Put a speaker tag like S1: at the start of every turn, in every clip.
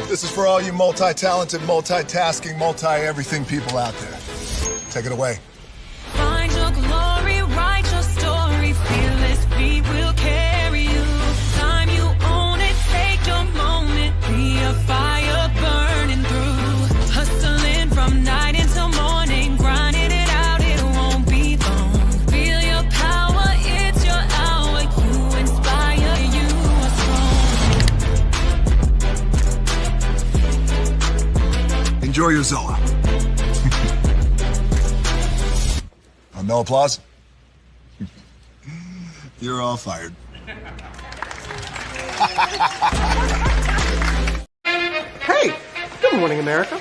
S1: This is for all you multi-talented, multitasking, multi-everything people out there. Take it away.
S2: Find your glory, write your story, fearless feet will carry you. Time you own it, take your moment, be a fire burning through. Hustling from night until morning, grinding it out, it won't be long. Feel your power, it's your hour, you inspire, you are strong.
S1: Enjoy your Zoa. No applause? You're all fired.
S3: Hey! Good morning, America.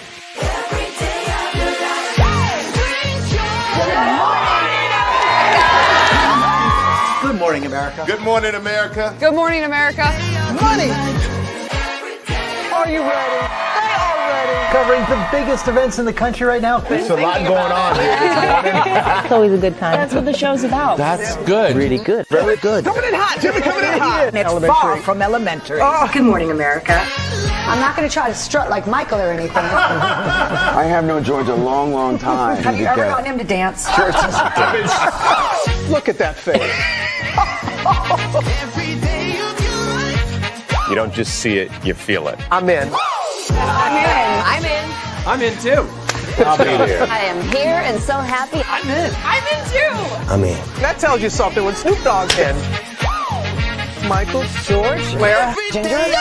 S3: Good morning, America.
S4: Good morning, America.
S5: Good morning, America.
S3: Money! Are you ready? They are ready. Covering the biggest events in the country right now.
S4: There's a lot going on here.
S6: It's always a good time. That's what the show's about.
S4: That's good.
S3: Really good. Very good.
S4: Coming in hot, Jimmy, coming in hot.
S7: It's far from elementary.
S3: Oh.
S7: Good morning, America. I'm not going to try to strut like Michael or anything.
S8: I have known George a long, long time.
S7: Have you ever gotten him to dance?
S3: Look at that face.
S9: You don't just see it, you feel it.
S3: I'm in.
S5: I'm in.
S3: I'm in too.
S4: I'll be there.
S6: I am here and so happy.
S3: I'm in.
S5: I'm in too.
S8: I'm in.
S3: That tells you something when Snoop Dogg's in. Michael, George, Lara, Ginger.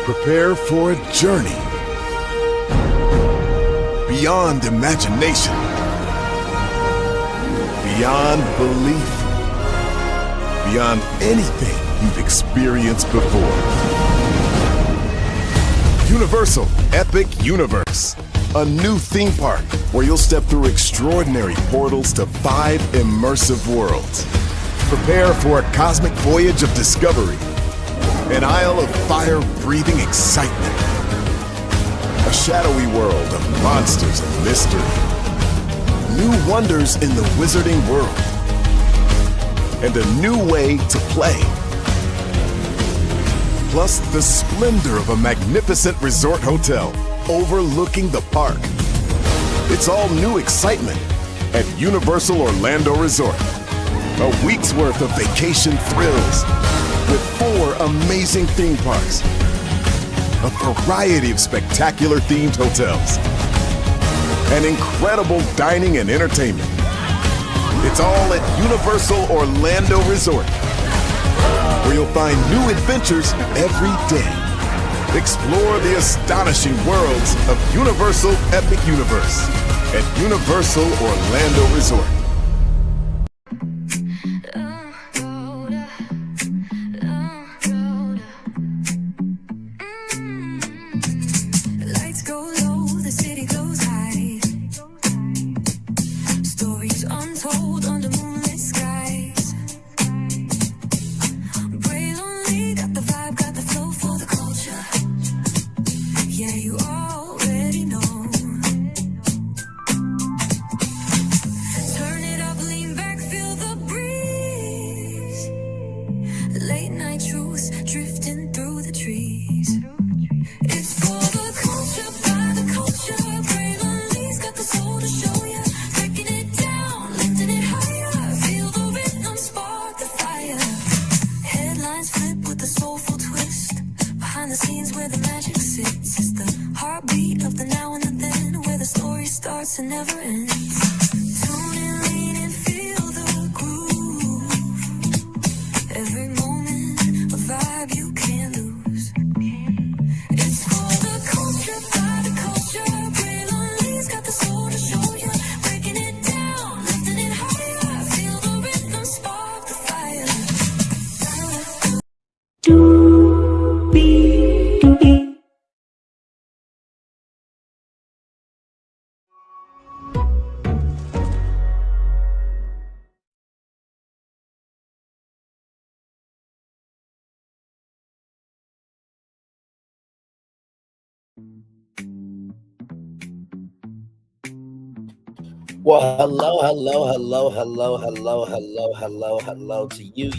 S1: Prepare for a journey beyond imagination, beyond belief, beyond anything you've experienced before. Universal Epic Universe, a new theme park where you'll step through extraordinary portals to 5 immersive worlds. Prepare for a cosmic voyage of discovery, an isle of fire-breathing excitement, a shadowy world of monsters and mystery, new wonders in the wizarding world, and a new way to play. Plus the splendor of a magnificent resort hotel overlooking the park. It's all new excitement at Universal Orlando Resort. A week's worth of vacation thrills with 4 amazing theme parks, a variety of spectacular themed hotels, and incredible dining and entertainment. It's all at Universal Orlando Resort, where you'll find new adventures every day. Explore the astonishing worlds of Universal Epic Universe at Universal Orlando Resort.
S2: Lights go low, the city goes high. Stories untold under moonlit skies. Brave only, got the vibe, got the flow for the culture. Yeah, you already know. Turn it up, lean back, feel the breeze. Late night truths drifting through the trees. It's for the culture, by the culture. Brave Unlee's got the soul to show ya. Breaking it down, lifting it higher. Feel the rhythm, spark the fire. Headlines flip with a soulful twist. Behind the scenes where the magic sits. It's the heartbeat of the now and the then, where the story starts and never ends. Tune in, lean in, feel the groove. Every moment, a vibe you can't lose. It's for the culture, by the culture. Brave Unlee's got the soul to show ya. Breaking it down, lifting it higher. Feel the rhythm, spark the fire.
S10: Well, hello to you,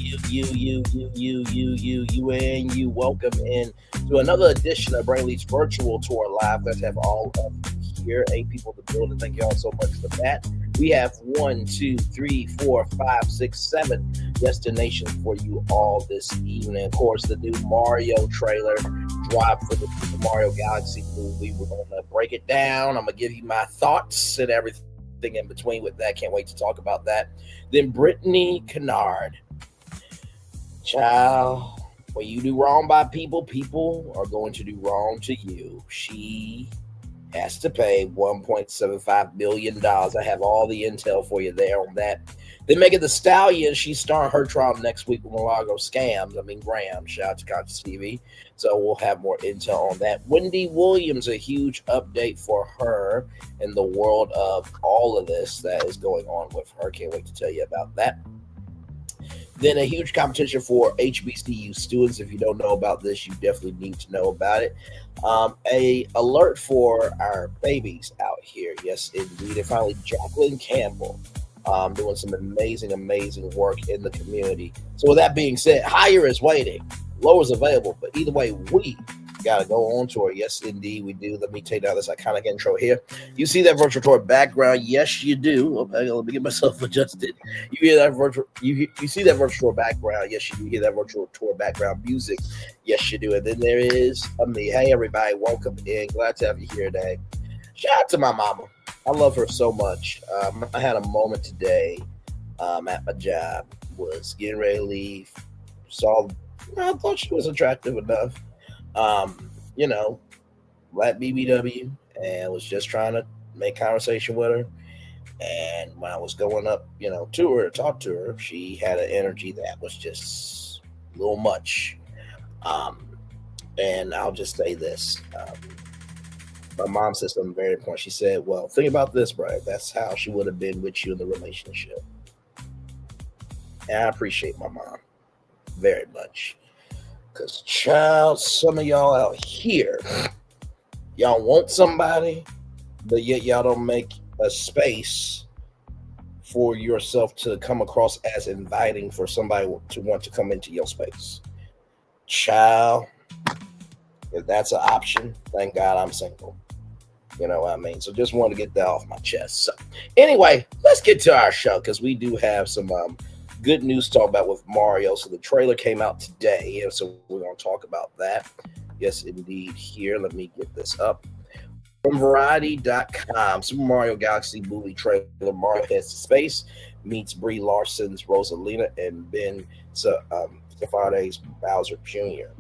S10: and you. Welcome in to another edition of Brenay's Virtual Tour Live. Let's have all of you here, 8 people in the building. Thank you all so much for that. We have 1, 2, 3, 4, 5, 6, 7 destinations for you all this evening. Of course, the new Mario trailer dropped for the Mario Galaxy movie. We're going to break it down. I'm going to give you my thoughts and everything in between with that. Can't wait to talk about that. Then Brenay Kennard. Child, when you do wrong by people, people are going to do wrong to you. She has to pay $1.75 billion. I have all the intel for you there on that. Then Megan Thee Stallion, she's starting her trial next week with milagro gramz. Shout out to Conscious TV. So we'll have more intel on that. Wendy Williams, a huge update for her in the world of all of this that is going on with her. Can't wait to tell you about that. Then a huge competition for HBCU students. If you don't know about this, you definitely need to know about it. A alert for our babies out here. Yes, indeed. And finally, Jacqueline Campbell doing some amazing work in the community. So with that being said, higher is waiting. Lower is available. But either way, we got to go on tour. Yes, indeed, we do. Let me take down this iconic intro here. You see that virtual tour background? Yes, you do. Okay, let me get myself adjusted. You hear that virtual? You see that virtual tour background? Yes, you do. Hear that virtual tour background music? Yes, you do. And then there is me. Hey, everybody, welcome in. Glad to have you here today. Shout out to my mama. I love her so much. I had a moment today at my job. Was getting ready to leave. I thought she was attractive enough. Black BBW, and was just trying to make conversation with her. And when I was going up, to her, to talk to her, she had an energy that was just a little much. And I'll just say this. My mom said something very important. She said, well, think about this, Brian. That's how she would have been with you in the relationship. And I appreciate my mom very much. Because, child, some of y'all out here, y'all want somebody, but yet y'all don't make a space for yourself to come across as inviting for somebody to want to come into your space. Child, if that's an option, thank God I'm single. You know what I mean? So just wanted to get that off my chest. So anyway, let's get to our show because we do have some good news to talk about with Mario. So the trailer came out today, and so we're going to talk about that. Yes, indeed. Here, let me get this up. From Variety.com, Super Mario Galaxy movie trailer, Mario Heads to Space, meets Brie Larson's Rosalina and Ben Safare's Bowser Jr.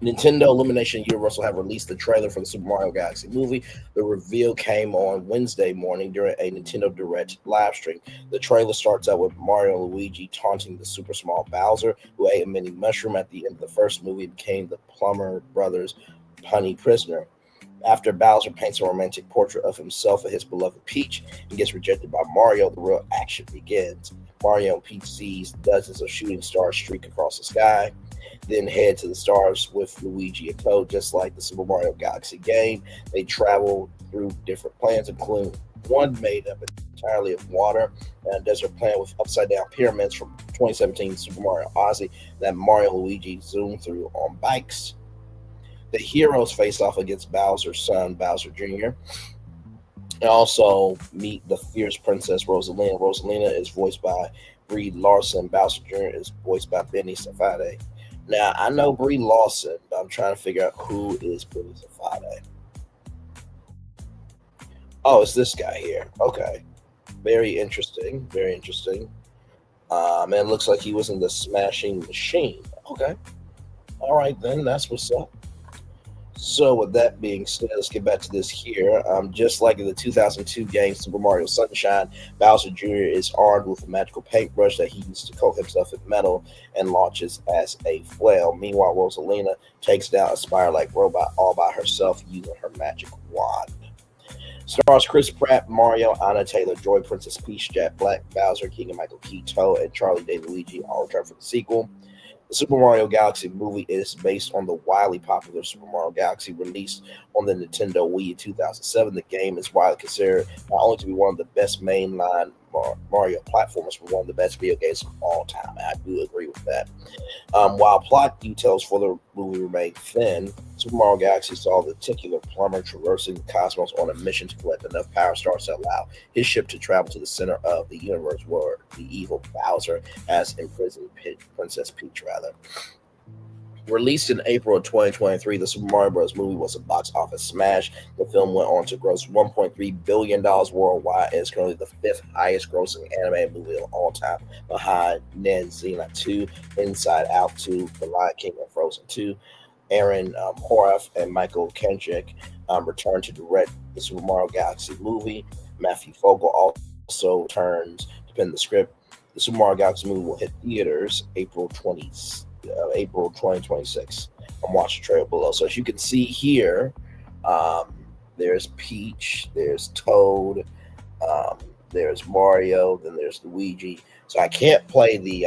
S10: Nintendo, Illumination, and Universal have released the trailer for the Super Mario Galaxy movie. The reveal came on Wednesday morning during a Nintendo Direct live stream. The trailer starts out with Mario and Luigi taunting the super small Bowser, who ate a mini mushroom at the end of the first movie and became the Plumber Brothers' punny prisoner. After Bowser paints a romantic portrait of himself and his beloved Peach and gets rejected by Mario, the real action begins. Mario and Peach sees dozens of shooting stars streak across the sky, then head to the stars with Luigi and Toad. Just like the Super Mario Galaxy game, they travel through different planets, including one made up entirely of water and a desert planet with upside-down pyramids from 2017 Super Mario Odyssey that Mario and Luigi zoom through on bikes. The heroes face off against Bowser's son, Bowser Jr., and also meet the fierce princess Rosalina. Rosalina is voiced by Brie Larson. Bowser Jr. is voiced by Benny Safdie. Now, I know Brie Larson, but I'm trying to figure out who is Benny Safdie. Oh, it's this guy here. Okay. Very interesting. Very interesting. And it looks like he was in the Smashing Machine. Okay. All right, then. That's what's up. So with that being said, let's get back to this here. Just like in the 2002 game Super Mario Sunshine, Bowser Jr. is armed with a magical paintbrush that he uses to coat himself in metal and launches as a flail. Meanwhile, Rosalina takes down a spire-like robot all by herself using her magic wand. Stars Chris Pratt, Mario, Anna Taylor-Joy, Princess Peach, Jack Black, Bowser, Keegan-Michael Key, Toad, and Charlie Day Luigi all return for the sequel. The Super Mario Galaxy movie is based on the wildly popular Super Mario Galaxy released on the Nintendo Wii in 2007. The game is widely considered not only to be one of the best mainline Mario platformers, but one of the best video games of all time. And I do agree with that. While plot details for the movie remain thin, Super Mario Galaxy saw the titular plumber traversing the cosmos on a mission to collect enough power stars to allow his ship to travel to the center of the universe where the evil Bowser has imprisoned Princess Peach. Released in April of 2023, the Super Mario Bros. Movie was a box office smash. The film went on to gross $1.3 billion worldwide and is currently the 5th highest grossing animated movie of all time, behind Ned Xena 2, Inside Out 2, The Lion King, and Frozen 2. Aaron Horvath and Michael Kendrick returned to direct the Super Mario Galaxy movie. Matthew Fogel also returns to pen the script. The Super Mario Galaxy movie will hit theaters April 2026. I'm watching the trailer below. So as you can see here, there's Peach, there's Toad, there's Mario, then there's Luigi. So I can't play the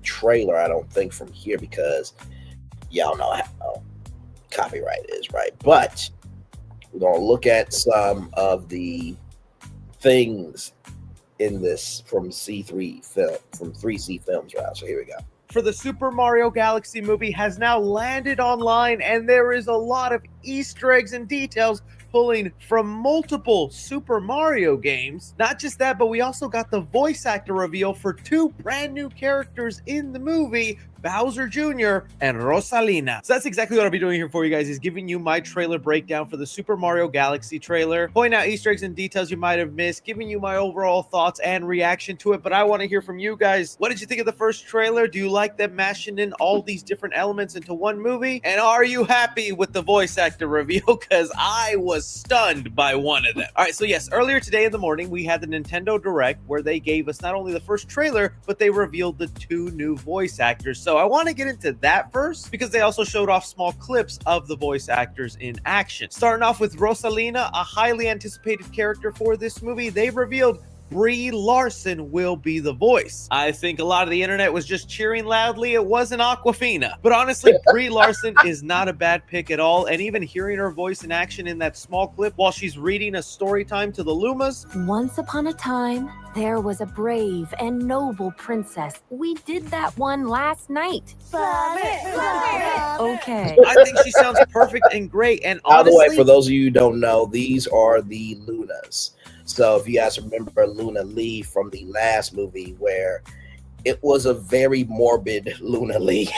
S10: trailer, I don't think, from here because y'all know how copyright is, right? But we're going to look at some of the things in this from C3 film, from 3C Films, right? So here we go.
S11: For the Super Mario Galaxy movie has now landed online, and there is a lot of Easter eggs and details pulling from multiple Super Mario games. Not just that, but we also got the voice actor reveal for 2 brand new characters in the movie, Bowser Jr. and Rosalina. So that's exactly what I'll be doing here for you guys, is giving you my trailer breakdown for the Super Mario Galaxy trailer, pointing out Easter eggs and details you might have missed, giving you my overall thoughts and reaction to it. But I want to hear from you guys. What did you think of the first trailer? Do you like them mashing in all these different elements into one movie? And are you happy with the voice actor reveal? Because I was stunned by one of them. All right, so yes, earlier today in the morning, we had the Nintendo Direct where they gave us not only the first trailer, but they revealed the 2 new voice actors. So I want to get into that first because they also showed off small clips of the voice actors in action. Starting off with Rosalina, a highly anticipated character for this movie, they revealed Brie Larson will be the voice. I think a lot of the internet was just cheering loudly. It wasn't Awkwafina. But honestly, Brie Larson is not a bad pick at all. And even hearing her voice in action in that small clip while she's reading a story time to the Lumas.
S6: Once upon a time, there was a brave and noble princess. We did that one last night.
S7: Love it, love it.
S6: Okay.
S11: I think she sounds perfect and great. And
S10: By the
S11: honestly,
S10: way, for those of you who don't know, these are the Lunas. So if you guys remember Luna Lee from the last movie, where it was a very morbid Luna Lee.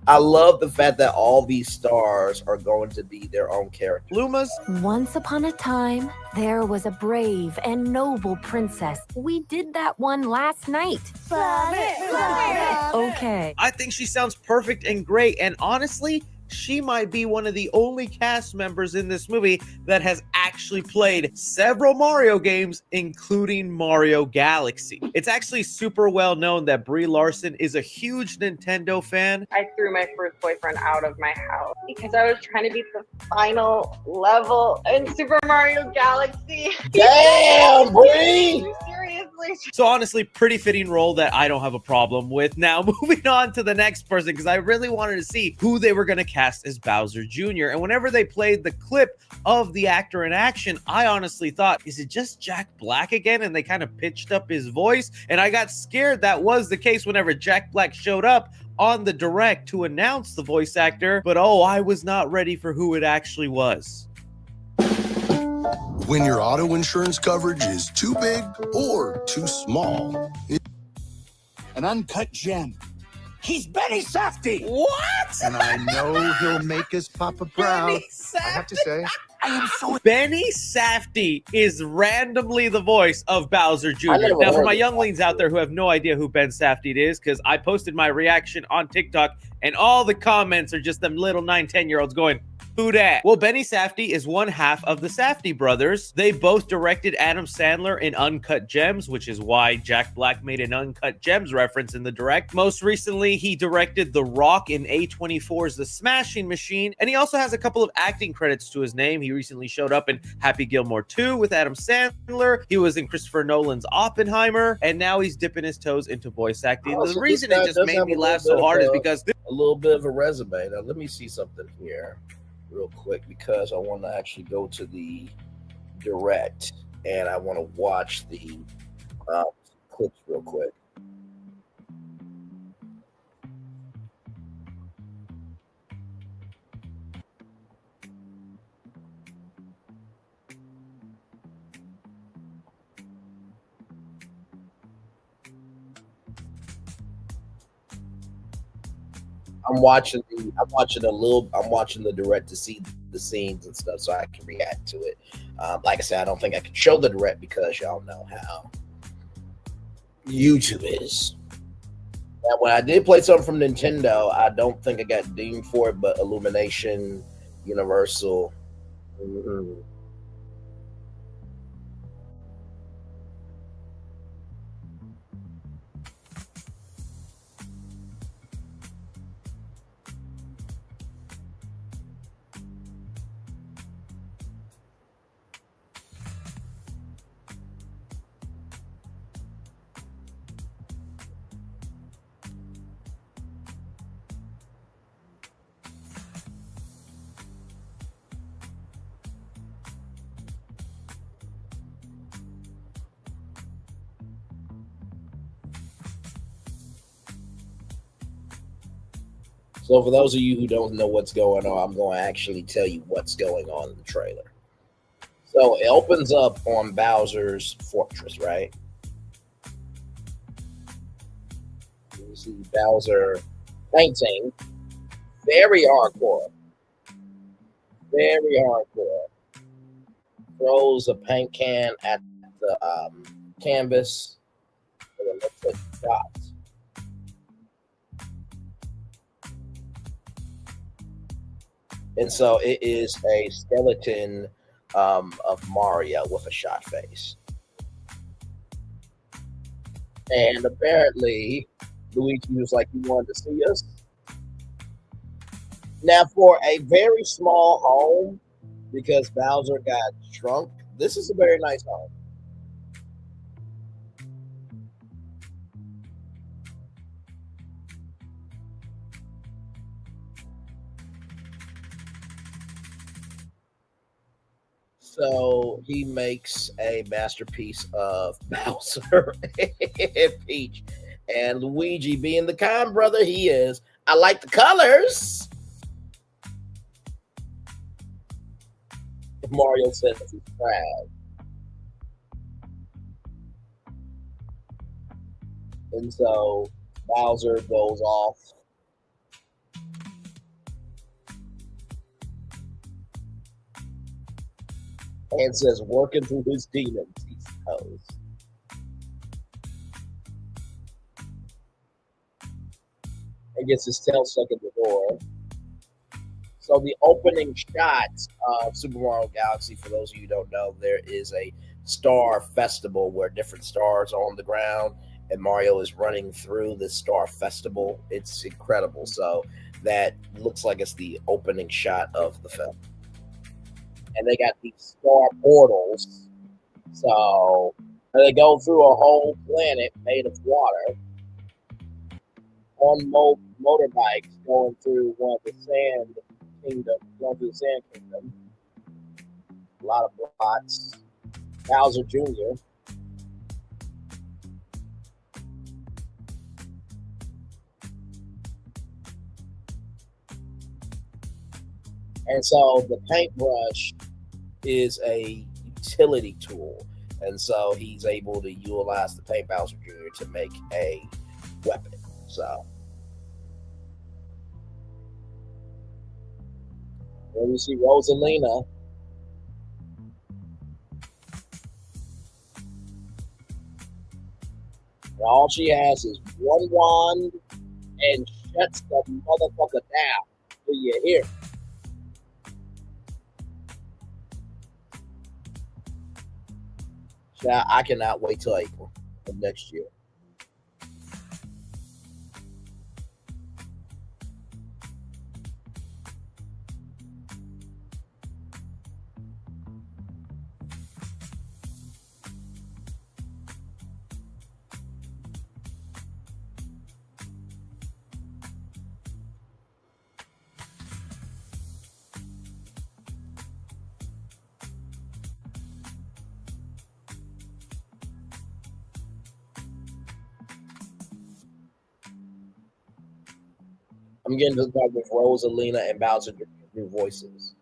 S10: I love the fact that all these stars are going to be their own characters.
S11: Lumas.
S6: Once upon a time, there was a brave and noble princess. We did that one last night.
S7: Love it, love it.
S6: Okay.
S11: I think she sounds perfect and great. And honestly, she might be one of the only cast members in this movie that has actually played several Mario games, including Mario Galaxy. It's actually super well known that Brie Larson is a huge Nintendo fan.
S5: I threw my first boyfriend out of my house because I was trying to beat the final level in Super Mario Galaxy.
S10: Damn, Brie!
S5: Seriously.
S11: So honestly, pretty fitting role that I don't have a problem with. Now, moving on to the next person, because I really wanted to see who they were going to cast as Bowser Jr. And whenever they played the clip of the actor in action, I honestly thought, is it just Jack Black again? And they kind of pitched up his voice. And I got scared that was the case whenever Jack Black showed up on the direct to announce the voice actor. But oh, I was not ready for who it actually was.
S12: When your auto insurance coverage is too big or too small.
S4: An uncut gem. He's Benny Safdie.
S11: What?
S4: And I know he'll make his papa proud. I have to say.
S11: I am so Benny Safdie is randomly the voice of Bowser Jr. Now, for my younglings out there who have no idea who Ben Safdie is, because I posted my reaction on TikTok And all the comments are just them little 9-10-year-olds going, who dat? Well, Benny Safdie is one half of the Safdie brothers. They both directed Adam Sandler in Uncut Gems, which is why Jack Black made an Uncut Gems reference in the direct. Most recently, he directed The Rock in A24's The Smashing Machine, and he also has a couple of acting credits to his name. He recently showed up in Happy Gilmore 2 with Adam Sandler. He was in Christopher Nolan's Oppenheimer, and now he's dipping his toes into voice acting. The reason it just made me laugh so hard is because
S10: a little bit of a resume. Now, let me see something here real quick, because I want to actually go to the direct and I want to watch the clips real quick. I'm watching the direct to see the scenes and stuff so I can react to it. Like I said, I don't think I can show the direct because y'all know how YouTube is. Now, when I did play something from Nintendo, I don't think I got dinged for it, but Illumination, Universal. So for those of you who don't know what's going on, I'm going to actually tell you what's going on in the trailer. So it opens up on Bowser's fortress, right? You see Bowser painting. Very hardcore. Very hardcore. Throws a paint can at the canvas. And it looks like dots. And so it is a skeleton of Mario with a shot face. And apparently, Luigi was like, he wanted to see us. Now, for a very small home, because Bowser got shrunk, this is a very nice home. So he makes a masterpiece of Bowser and Peach. And Luigi, being the kind brother he is, I like the colors. Mario says he's proud. And so Bowser goes off. And says, working through his demons, he suppose. And gets his tail stuck in the door. So the opening shot of Super Mario Galaxy, for those of you who don't know, there is a star festival where different stars are on the ground, and Mario is running through this star festival. It's incredible. So that looks like it's the opening shot of the film. And they got these star portals. So they go through a whole planet made of water on motorbikes going through one of the sand kingdom, going through the sand kingdom. A lot of bots. Bowser Jr. And so the paintbrush is a utility tool. And so he's able to utilize the paint Bowser Jr. to make a weapon. So then we see Rosalina. And all she has is one wand and shuts the motherfucker down. Do you hear? Child, I cannot wait till April of next year. I'm getting to talk with Rosalina and Bowser new voices.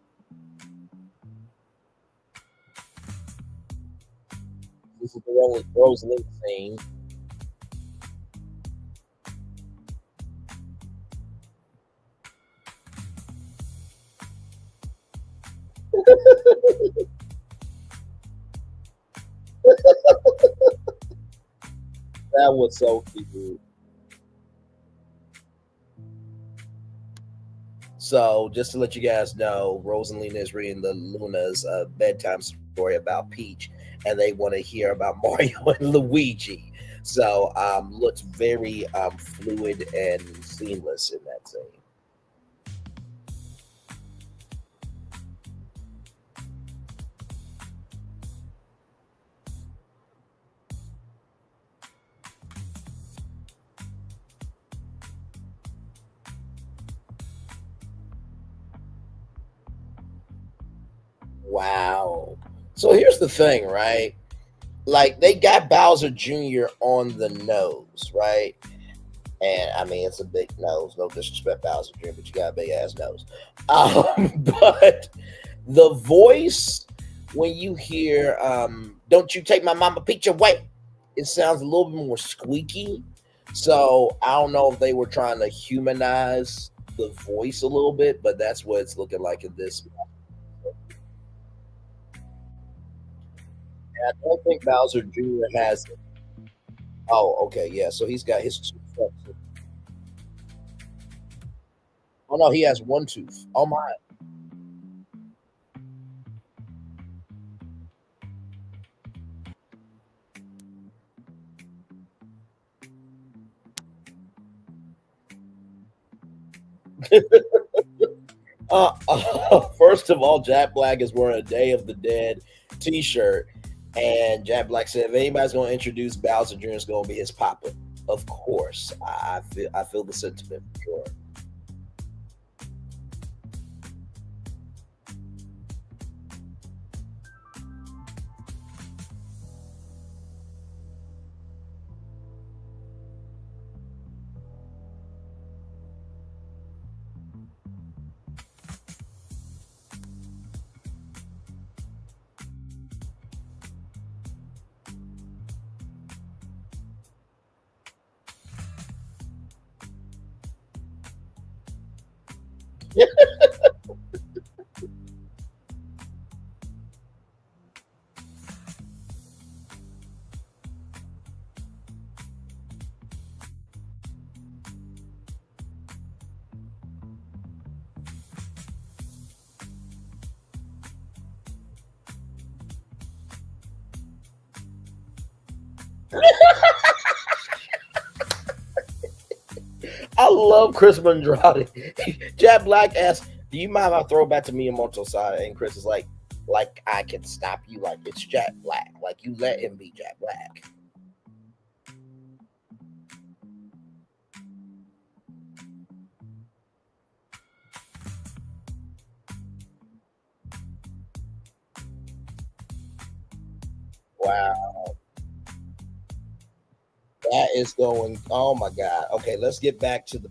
S10: This is the Rosalina scene. That was so cute. So, just to let you guys know, Rosalina is reading the Luna's bedtime story about Peach, and they want to hear about Mario and Luigi. So, looks very fluid and seamless in that scene. Wow. So here's the thing, right? Like, they got Bowser Jr. on the nose, right? And I mean, it's a big nose. No disrespect, Bowser Jr., but you got a big ass nose. But the voice, when you hear "Don't you take my Mama Peach away," it sounds a little bit more squeaky. So I don't know if they were trying to humanize the voice a little bit, but that's what it's looking like in this. I don't think Bowser Jr. has it. Oh, okay, yeah. So he's got his two front teeth. Oh no, he has one tooth. Oh my. First of all, Jack Black is wearing a Day of the Dead t-shirt. And Jack Black said, if anybody's going to introduce Bowser Jr., it's going to be his papa. Of course. I feel the sentiment for sure. I love Chris Andrade. Jack Black asked, do you mind if I throw it back to Miyamoto side? And Chris is like I can stop you, like it's Jack Black. Like, you let him be Jack Black. Wow. That is going, oh my God. Okay, let's get back to the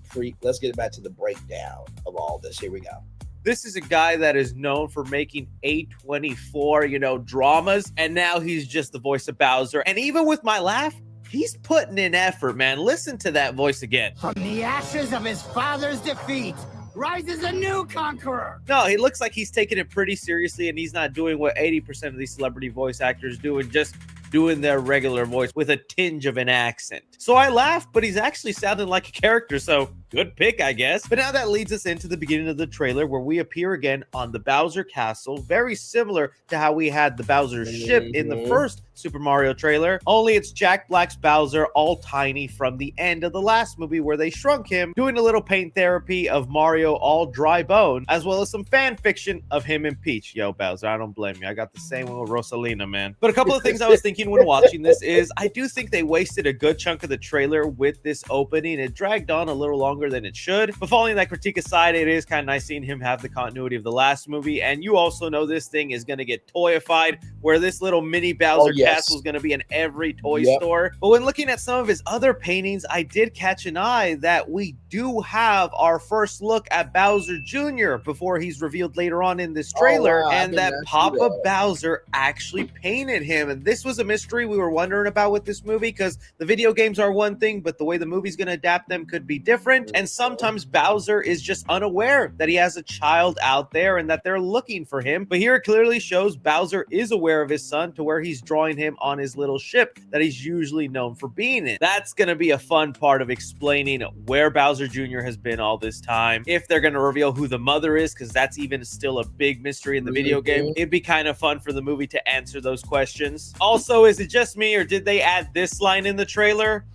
S10: breakdown of all this. Here we go.
S11: This is a guy that is known for making A24, dramas, and now he's just the voice of Bowser. And even with my laugh, he's putting in effort, man. Listen to that voice again.
S13: From the ashes of his father's defeat rises a new conqueror.
S11: No, he looks like he's taking it pretty seriously, and he's not doing what 80% of these celebrity voice actors do and just doing their regular voice with a tinge of an accent. So I laughed, but he's actually sounding like a character, so good pick, I guess. But now that leads us into the beginning of the trailer where we appear again on the Bowser Castle, very similar to how we had the Bowser ship in the first Super Mario trailer, only it's Jack Black's Bowser all tiny from the end of the last movie where they shrunk him, doing a little paint therapy of Mario all dry bone, as well as some fan fiction of him and Peach. Yo, Bowser, I don't blame you. I got the same one with Rosalina, man. But a couple of things I was thinking when watching this is I do think they wasted a good chunk of the trailer with this opening. It dragged on a little longer than it should. But following that critique aside, it is kind of nice seeing him have the continuity of the last movie. And you also know this thing is going to get toyified, where this little mini Bowser castle is going to be in every toy store. But when looking at some of his other paintings, I did catch an eye that we do have our first look at Bowser Jr. before he's revealed later on in this trailer, and that Papa Bowser actually painted him. And this was a mystery we were wondering about with this movie, because the video games are one thing, but the way the movie's going to adapt them could be different. And sometimes Bowser is just unaware that he has a child out there and that they're looking for him. But here it clearly shows Bowser is aware of his son, to where he's drawing him on his little ship that he's usually known for being in. That's going to be a fun part of explaining where Bowser Jr. has been all this time. If they're going to reveal who the mother is, because that's even still a big mystery in the video game, it'd be kind of fun for the movie to answer those questions. Also, is it just me, or did they add this line in the trailer?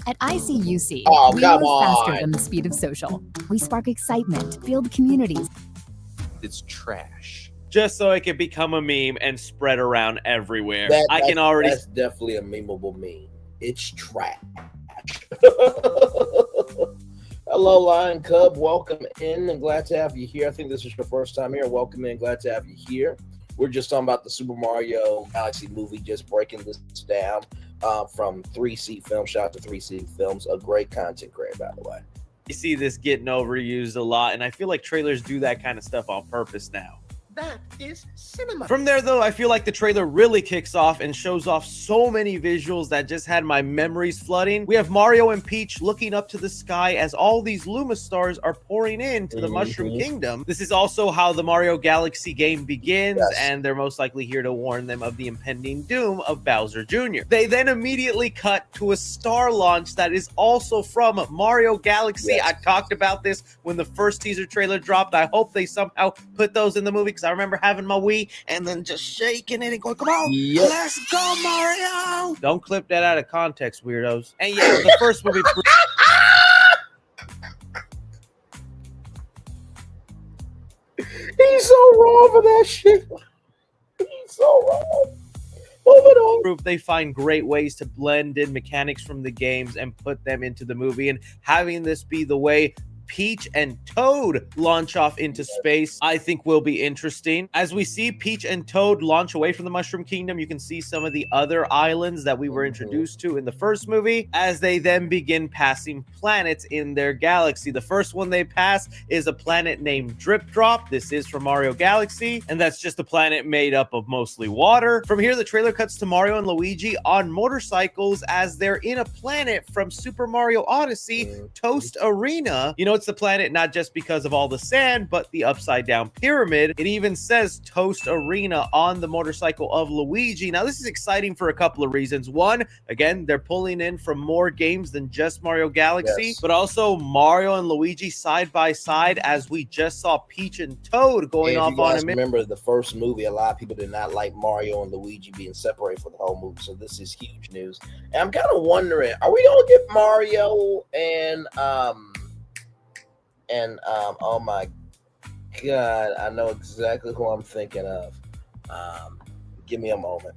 S14: At ICUC, we move faster than the speed of social. We spark excitement, build communities.
S9: It's trash.
S11: Just so it can become a meme and spread around everywhere. That's
S10: definitely a memeable meme. It's trash. Hello, Lion Cub. Welcome in, and glad to have you here. I think this is your first time here. Welcome in, glad to have you here. We're just talking about the Super Mario Galaxy movie, just breaking this down from 3C Films. Shout out to 3C Films, a great content creator, by the way.
S11: You see this getting overused a lot, and I feel like trailers do that kind of stuff on purpose now.
S10: That is cinema.
S11: From there, though, I feel like the trailer really kicks off and shows off so many visuals that just had my memories flooding. We have Mario and Peach looking up to the sky as all these Luma stars are pouring into the Mushroom Kingdom. This is also how the Mario Galaxy game begins, and they're most likely here to warn them of the impending doom of Bowser Jr. They then immediately cut to a star launch that is also from Mario Galaxy. I talked about this when the first teaser trailer dropped. I hope they somehow put those in the movie, because I remember having my Wii and then just shaking it and going, come on, let's go, Mario. Don't clip that out of context, weirdos. And yeah, the first movie.
S10: He's so wrong for that shit. He's so wrong. Moving on.
S11: They find great ways to blend in mechanics from the games and put them into the movie, and having this be the way Peach and Toad launch off into space, I think will be interesting. As we see Peach and Toad launch away from the Mushroom Kingdom, you can see some of the other islands that we were introduced to in the first movie, as they then begin passing planets in their galaxy. The first one they pass is a planet named Drip Drop. This is from Mario Galaxy, and that's just a planet made up of mostly water. From here, the trailer cuts to Mario and Luigi on motorcycles as they're in a planet from Super Mario Odyssey, Toast Arena. You know, it's the planet not just because of all the sand, but the upside down pyramid. It even says Toast Arena on the motorcycle of Luigi. Now, this is exciting for a couple of reasons. One, again, they're pulling in from more games than just Mario Galaxy, but also Mario and Luigi side by side, as we just saw Peach and Toad going off on a minute.
S10: Remember the first movie, a lot of people did not like Mario and Luigi being separated for the whole movie, so this is huge news. And I'm kind of wondering, are we gonna get Mario and oh my god, I know exactly who I'm thinking of. Give me a moment.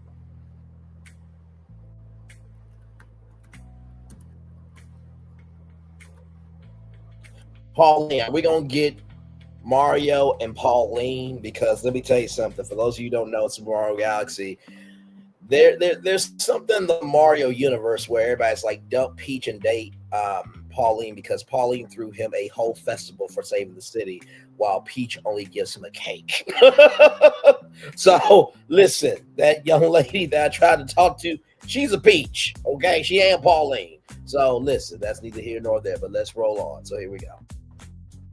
S10: Pauline, are we gonna get Mario and Pauline? Because let me tell you something. For those of you who don't know, Super Mario Galaxy, there's something in the Mario universe where everybody's like, dump Peach and date Pauline, because Pauline threw him a whole festival for saving the city, while Peach only gives him a cake. So listen, that young lady that I tried to talk to, she's a Peach, okay? She ain't Pauline. So listen, that's neither here nor there, but let's roll on. So here we go.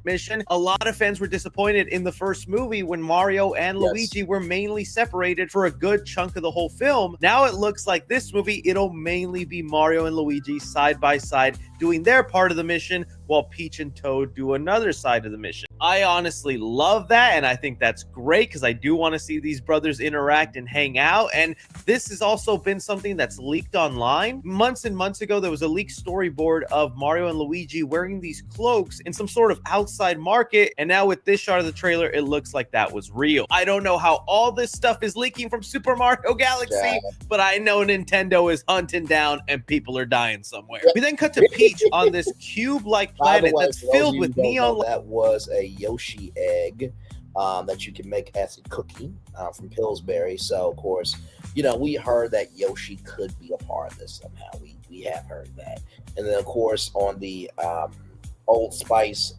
S11: mission. A lot of fans were disappointed in the first movie when Mario and Luigi were mainly separated for a good chunk of the whole film. Now it looks like this movie, it'll mainly be Mario and Luigi side by side doing their part of the mission while Peach and Toad do another side of the mission. I honestly love that, and I think that's great because I do want to see these brothers interact and hang out. And this has also been something that's leaked online. Months and months ago, there was a leaked storyboard of Mario and Luigi wearing these cloaks in some sort of outside market, and now with this shot of the trailer, it looks like that was real. I don't know how all this stuff is leaking from Super Mario Galaxy, but I know Nintendo is hunting down and people are dying somewhere. We then cut to Peach on this cube-like planet that's filled with neon.
S10: That was a Yoshi egg that you can make as a cookie from Pillsbury. So, of course, you know, we heard that Yoshi could be a part of this somehow. We have heard that. And then, of course, on the Old Spice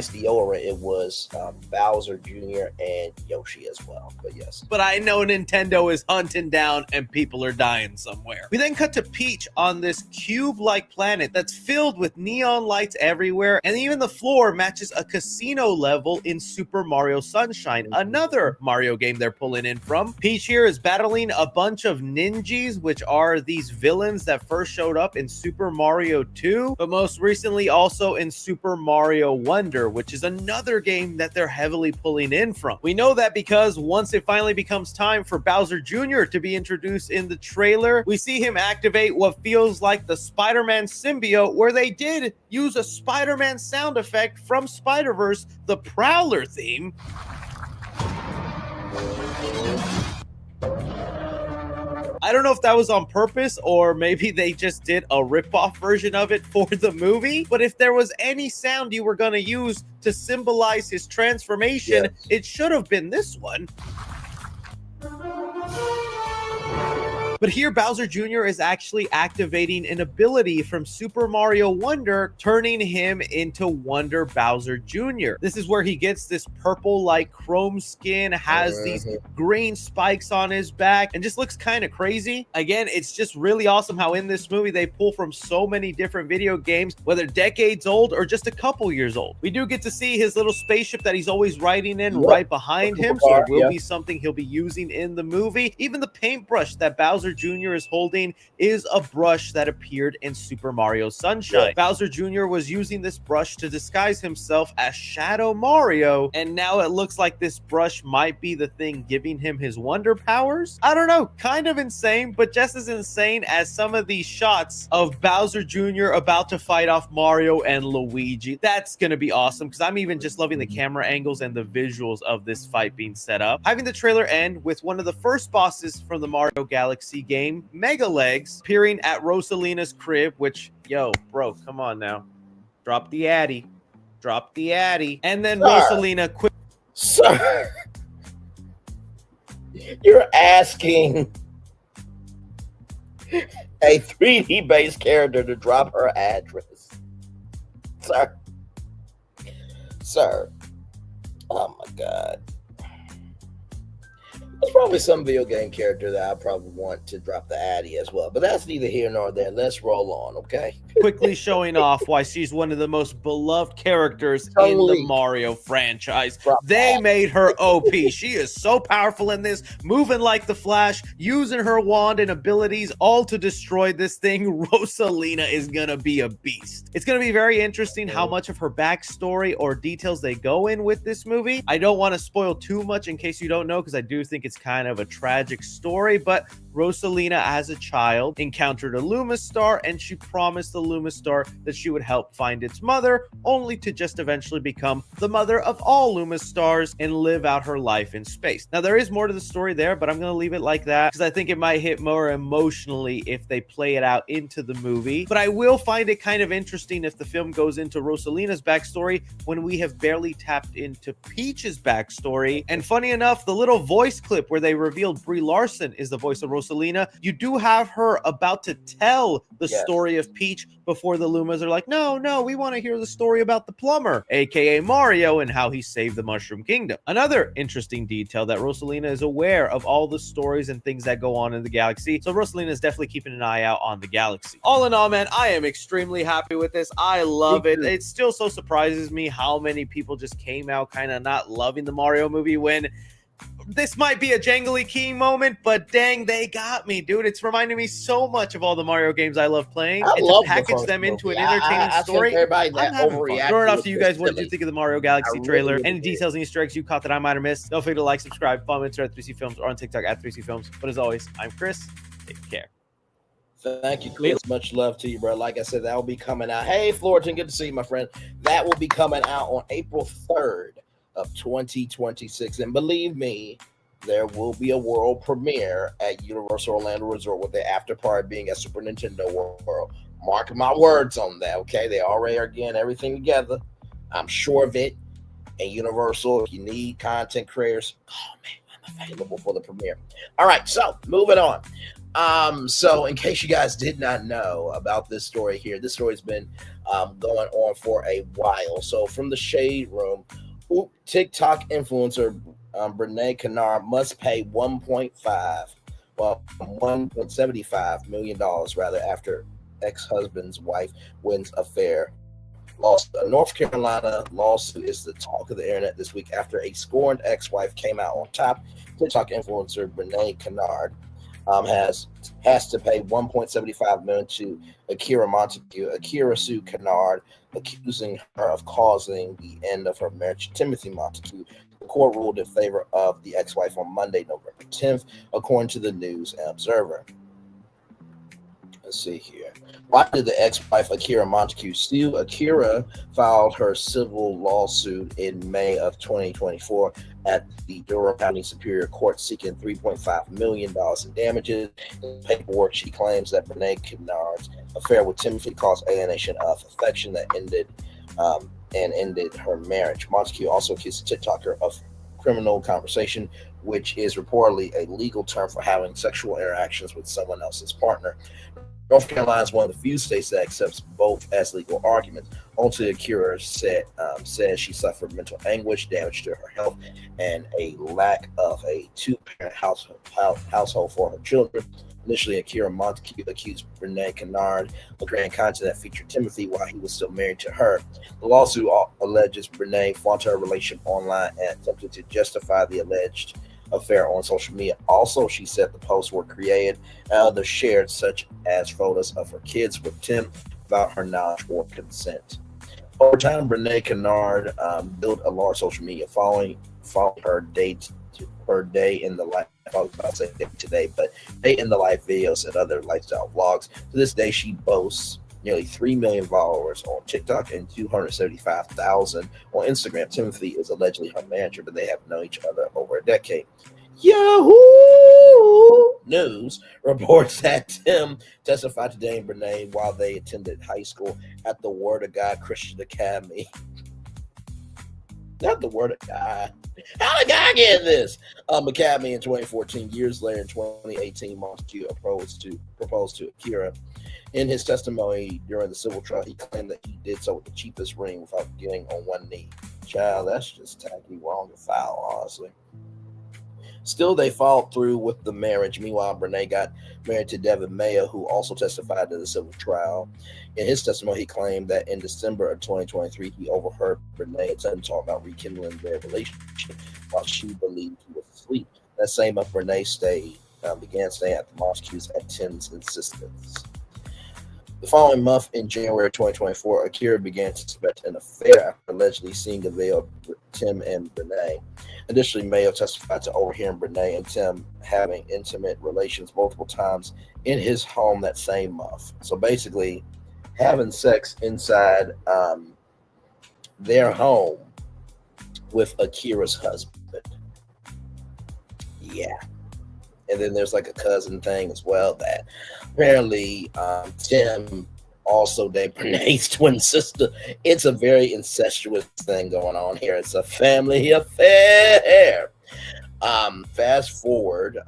S10: deodorant, it was Bowser Jr. and Yoshi as well. But yes.
S11: But I know Nintendo is hunting down and people are dying somewhere. We then cut to Peach on this cube-like planet that's filled with neon lights everywhere, and even the floor matches a casino level in Super Mario Sunshine, another Mario game they're pulling in from. Peach here is battling a bunch of ninjas, which are these villains that first showed up in Super Mario 2, but most recently also in Super Mario Wonder, which is another game that they're heavily pulling in from. We know that because once it finally becomes time for Bowser Jr. to be introduced in the trailer, we see him activate what feels like the Spider-Man symbiote, where they did use a Spider-Man sound effect from Spider-Verse, the Prowler theme. I don't know if that was on purpose or maybe they just did a rip-off version of it for the movie, but if there was any sound you were going to use to symbolize his transformation, it should have been this one. But here, Bowser Jr. is actually activating an ability from Super Mario Wonder, turning him into Wonder Bowser Jr. This is where he gets this purple-like chrome skin, has these green spikes on his back, and just looks kind of crazy. Again, it's just really awesome how in this movie they pull from so many different video games, whether decades old or just a couple years old. We do get to see his little spaceship that he's always riding in right behind him, so it will be something he'll be using in the movie. Even the paintbrush that Bowser Jr. is holding is a brush that appeared in Super Mario Sunshine. Bowser Jr. was using this brush to disguise himself as Shadow Mario, and now it looks like this brush might be the thing giving him his wonder powers. I don't know, kind of insane, but just as insane as some of these shots of Bowser Jr. about to fight off Mario and Luigi. That's gonna be awesome because I'm even just loving the camera angles and the visuals of this fight being set up. Having the trailer end with one of the first bosses from the Mario Galaxy game, Mega Legs, appearing at Rosalina's crib, which, yo, bro, come on now. Drop the addy. Drop the addy. And then Rosalina quit.
S10: Sir, you're asking a 3D based character to drop her address. Sir. Oh my God. There's probably some video game character that I probably want to drop the addy as well, but that's neither here nor there. Let's roll on, okay?
S11: Quickly showing off why she's one of the most beloved characters in the Mario franchise. They made her OP. She is so powerful in this, moving like the Flash, using her wand and abilities all to destroy this thing. Rosalina is gonna be a beast. It's gonna be very interesting how much of her backstory or details they go in with this movie. I don't want to spoil too much in case you don't know, because I do think it's kind of a tragic story, but Rosalina as a child encountered a Luma star, and she promised the Luma star that she would help find its mother, only to just eventually become the mother of all Luma stars and live out her life in space. Now, there is more to the story there, but I'm going to leave it like that because I think it might hit more emotionally if they play it out into the movie. But I will find it kind of interesting if the film goes into Rosalina's backstory when we have barely tapped into Peach's backstory. And funny enough, the little voice clip where they revealed Brie Larson is the voice of Rosalina Rosalina, you do have her about to tell the story of Peach before the Lumas are like, no, we want to hear the story about the plumber, aka Mario, and how he saved the Mushroom Kingdom. Another interesting detail that Rosalina is aware of all the stories and things that go on in the galaxy, so Rosalina is definitely keeping an eye out on the galaxy. All in all, man, I am extremely happy with this. I love it. It still so surprises me how many people just came out kind of not loving the Mario movie when this might be a jangly key moment, but dang, they got me, dude. It's reminding me so much of all the Mario games I love playing. And to package them into an entertaining story, I'm having fun. Throwing it off to you guys. What did you think of the Mario Galaxy trailer? Any details and Easter eggs you caught that I might have missed? Don't forget to like, subscribe, follow me on Twitter at 3C Films or on TikTok at 3C Films. But as always, I'm Chris. Take care.
S10: Thank you, Chris. Much love to you, bro. Like I said, that will be coming out. Hey, Florian, good to see you, my friend. That will be coming out on April 3rd of 2026. And believe me, there will be a world premiere at Universal Orlando Resort with the after party being at Super Nintendo World. Mark my words on that, okay? They already are getting everything together. I'm sure of it. And Universal, if you need content creators, oh man, I'm available for the premiere. All right, so moving on. So in case you guys did not know about this story here, this story's been going on for a while. So from the Shade Room, TikTok influencer Brenay Kennard must pay $1.75 million rather after ex-husband's wife wins affair. North Carolina lawsuit is the talk of the internet this week after a scorned ex-wife came out on top. TikTok influencer Brenay Kennard has to pay $1.75 million to Akira Montague. Akira sued Kennard, accusing her of causing the end of her marriage to Timothy Montague. The court ruled in favor of the ex-wife on Monday, November 10th, according to the News and Observer. Let's see here. Why did the ex-wife Akira Montague sue? Akira filed her civil lawsuit in May of 2024 at the Durham County Superior Court seeking $3.5 million in damages. In paperwork, she claims that Brenay Kennard's affair with Timothy caused alienation of affection that ended her marriage. Montague also accused the TikToker of criminal conversation, which is reportedly a legal term for having sexual interactions with someone else's partner. North Carolina is one of the few states that accepts both as legal arguments. Only Akira says she suffered mental anguish, damage to her health, and a lack of a two-parent household for her children. Initially, Akira Montague accused Brenay Kennard of creating content that featured Timothy while he was still married to her. The lawsuit alleges Brenay flaunted her relationship online and attempted to justify the alleged affair on social media. Also, she said the posts were created and others shared, such as photos of her kids with Tim, without her knowledge or consent. Over time, Brenay Kennard built a large social media following her day in the life. I was about to say day today, but day in the life videos and other lifestyle vlogs. To this day, she boasts nearly 3 million followers on TikTok and 275,000 on Instagram. Timothy is allegedly her manager, but they have known each other over a decade. Yahoo News reports that Tim testified to dating Brenay while they attended high school at the Word of God Christian Academy. Not the Word of God. How did God get this? Academy in 2014. Years later, in 2018, Montague proposed to Akira. In his testimony during the civil trial, he claimed that he did so with the cheapest ring without getting on one knee. Child, that's just tacky, wrong, and foul, honestly. Still, they followed through with the marriage. Meanwhile, Brenay got married to Devin Mayo, who also testified to the civil trial. In his testimony, he claimed that in December of 2023, he overheard Brenay and Tim talk about rekindling their relationship while she believed he was asleep. That same month, Brenay began staying at the Montagues at Tim's insistence. The following month, in January 2024, Akira began to suspect an affair after allegedly seeing a video of Tim and Brenay. Additionally, Mayo testified to overhearing Brenay and Tim having intimate relations multiple times in his home that same month. So basically, having sex inside their home with Akira's husband. Yeah. And then there's like a cousin thing as well that apparently Tim also dated Brenay's twin sister. It's a very incestuous thing going on here. It's a family affair. Fast forward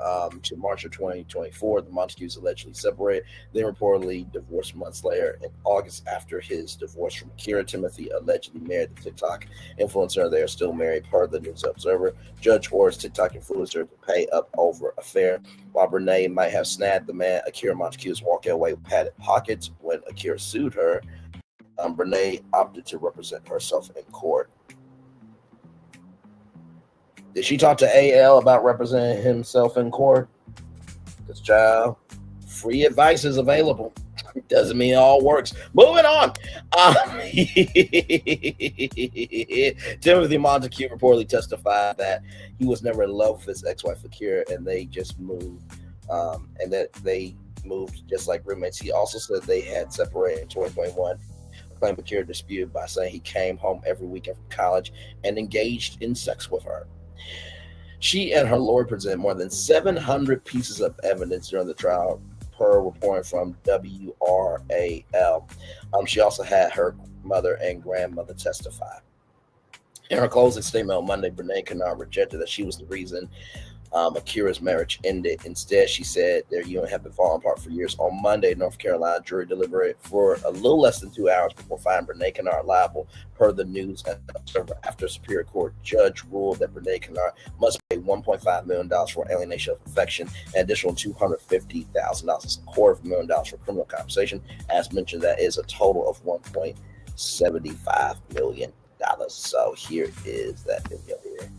S10: to March of 2024, the Montagues allegedly separated, then reportedly divorced months later. In August, after his divorce from Kira, Timothy allegedly married the TikTok influencer. They are still married, per the News Observer. Judge orders TikTok influencer to pay up over affair. While Brenay might have snagged the man, Akira Montague is walking away with padded pockets. When Akira sued her, Brenay opted to represent herself in court. Did she talk to AL about representing himself in court? Because, child, free advice is available. Doesn't mean it all works. Moving on. Timothy Montague reportedly testified that he was never in love with his ex-wife, Akira, and they just moved, and that they moved just like roommates. He also said they had separated in 2021. Claimed Akira disputed by saying he came home every weekend from college and engaged in sex with her. She and her lawyer presented more than 700 pieces of evidence during the trial, per reporting from WRAL. She also had her mother and grandmother testify. In her closing statement on Monday, Brenay Kennard rejected that she was the reason Akira's marriage ended. Instead, she said their union had been falling apart for years. On Monday, North Carolina jury deliberated for a little less than 2 hours before finding Brenay Kennard liable, per the News Observer. After a Superior Court judge ruled that Brenay Kennard must pay $1.5 million for alienation of affection, an additional $250,000, $250,000 for criminal compensation. As mentioned, that is a total of $1.75 million. So here is that video here.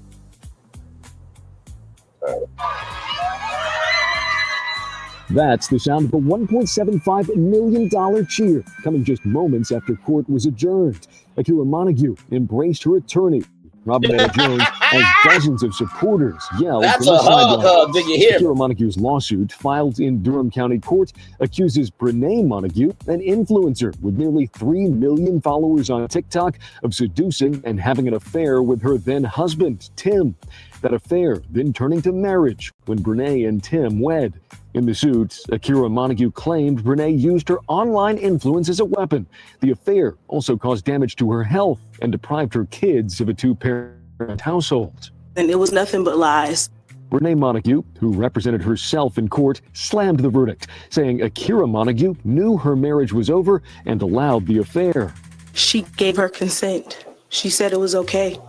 S15: That's the sound of a $1.75 million cheer, coming just moments after court was adjourned. Akira Montague embraced her attorney, Robin A. Jones, as dozens of supporters yelled
S10: That's
S15: from
S10: a
S15: the
S10: hug.
S15: sidelines.
S10: Did you hear?
S15: Akira Montague's lawsuit, filed in Durham County Court, accuses Brenay Montague, an influencer with nearly 3 million followers on TikTok, of seducing and having an affair with her then husband, Tim. That affair then turning to marriage when Brenay and Tim wed. In the suit, Akira Montague claimed Brenay used her online influence as a weapon. The affair also caused damage to her health and deprived her kids of a 2-parent household.
S16: And it was nothing but lies.
S15: Brenay Montague, who represented herself in court, slammed the verdict, saying Akira Montague knew her marriage was over and allowed the affair.
S16: She gave her consent. She said it was okay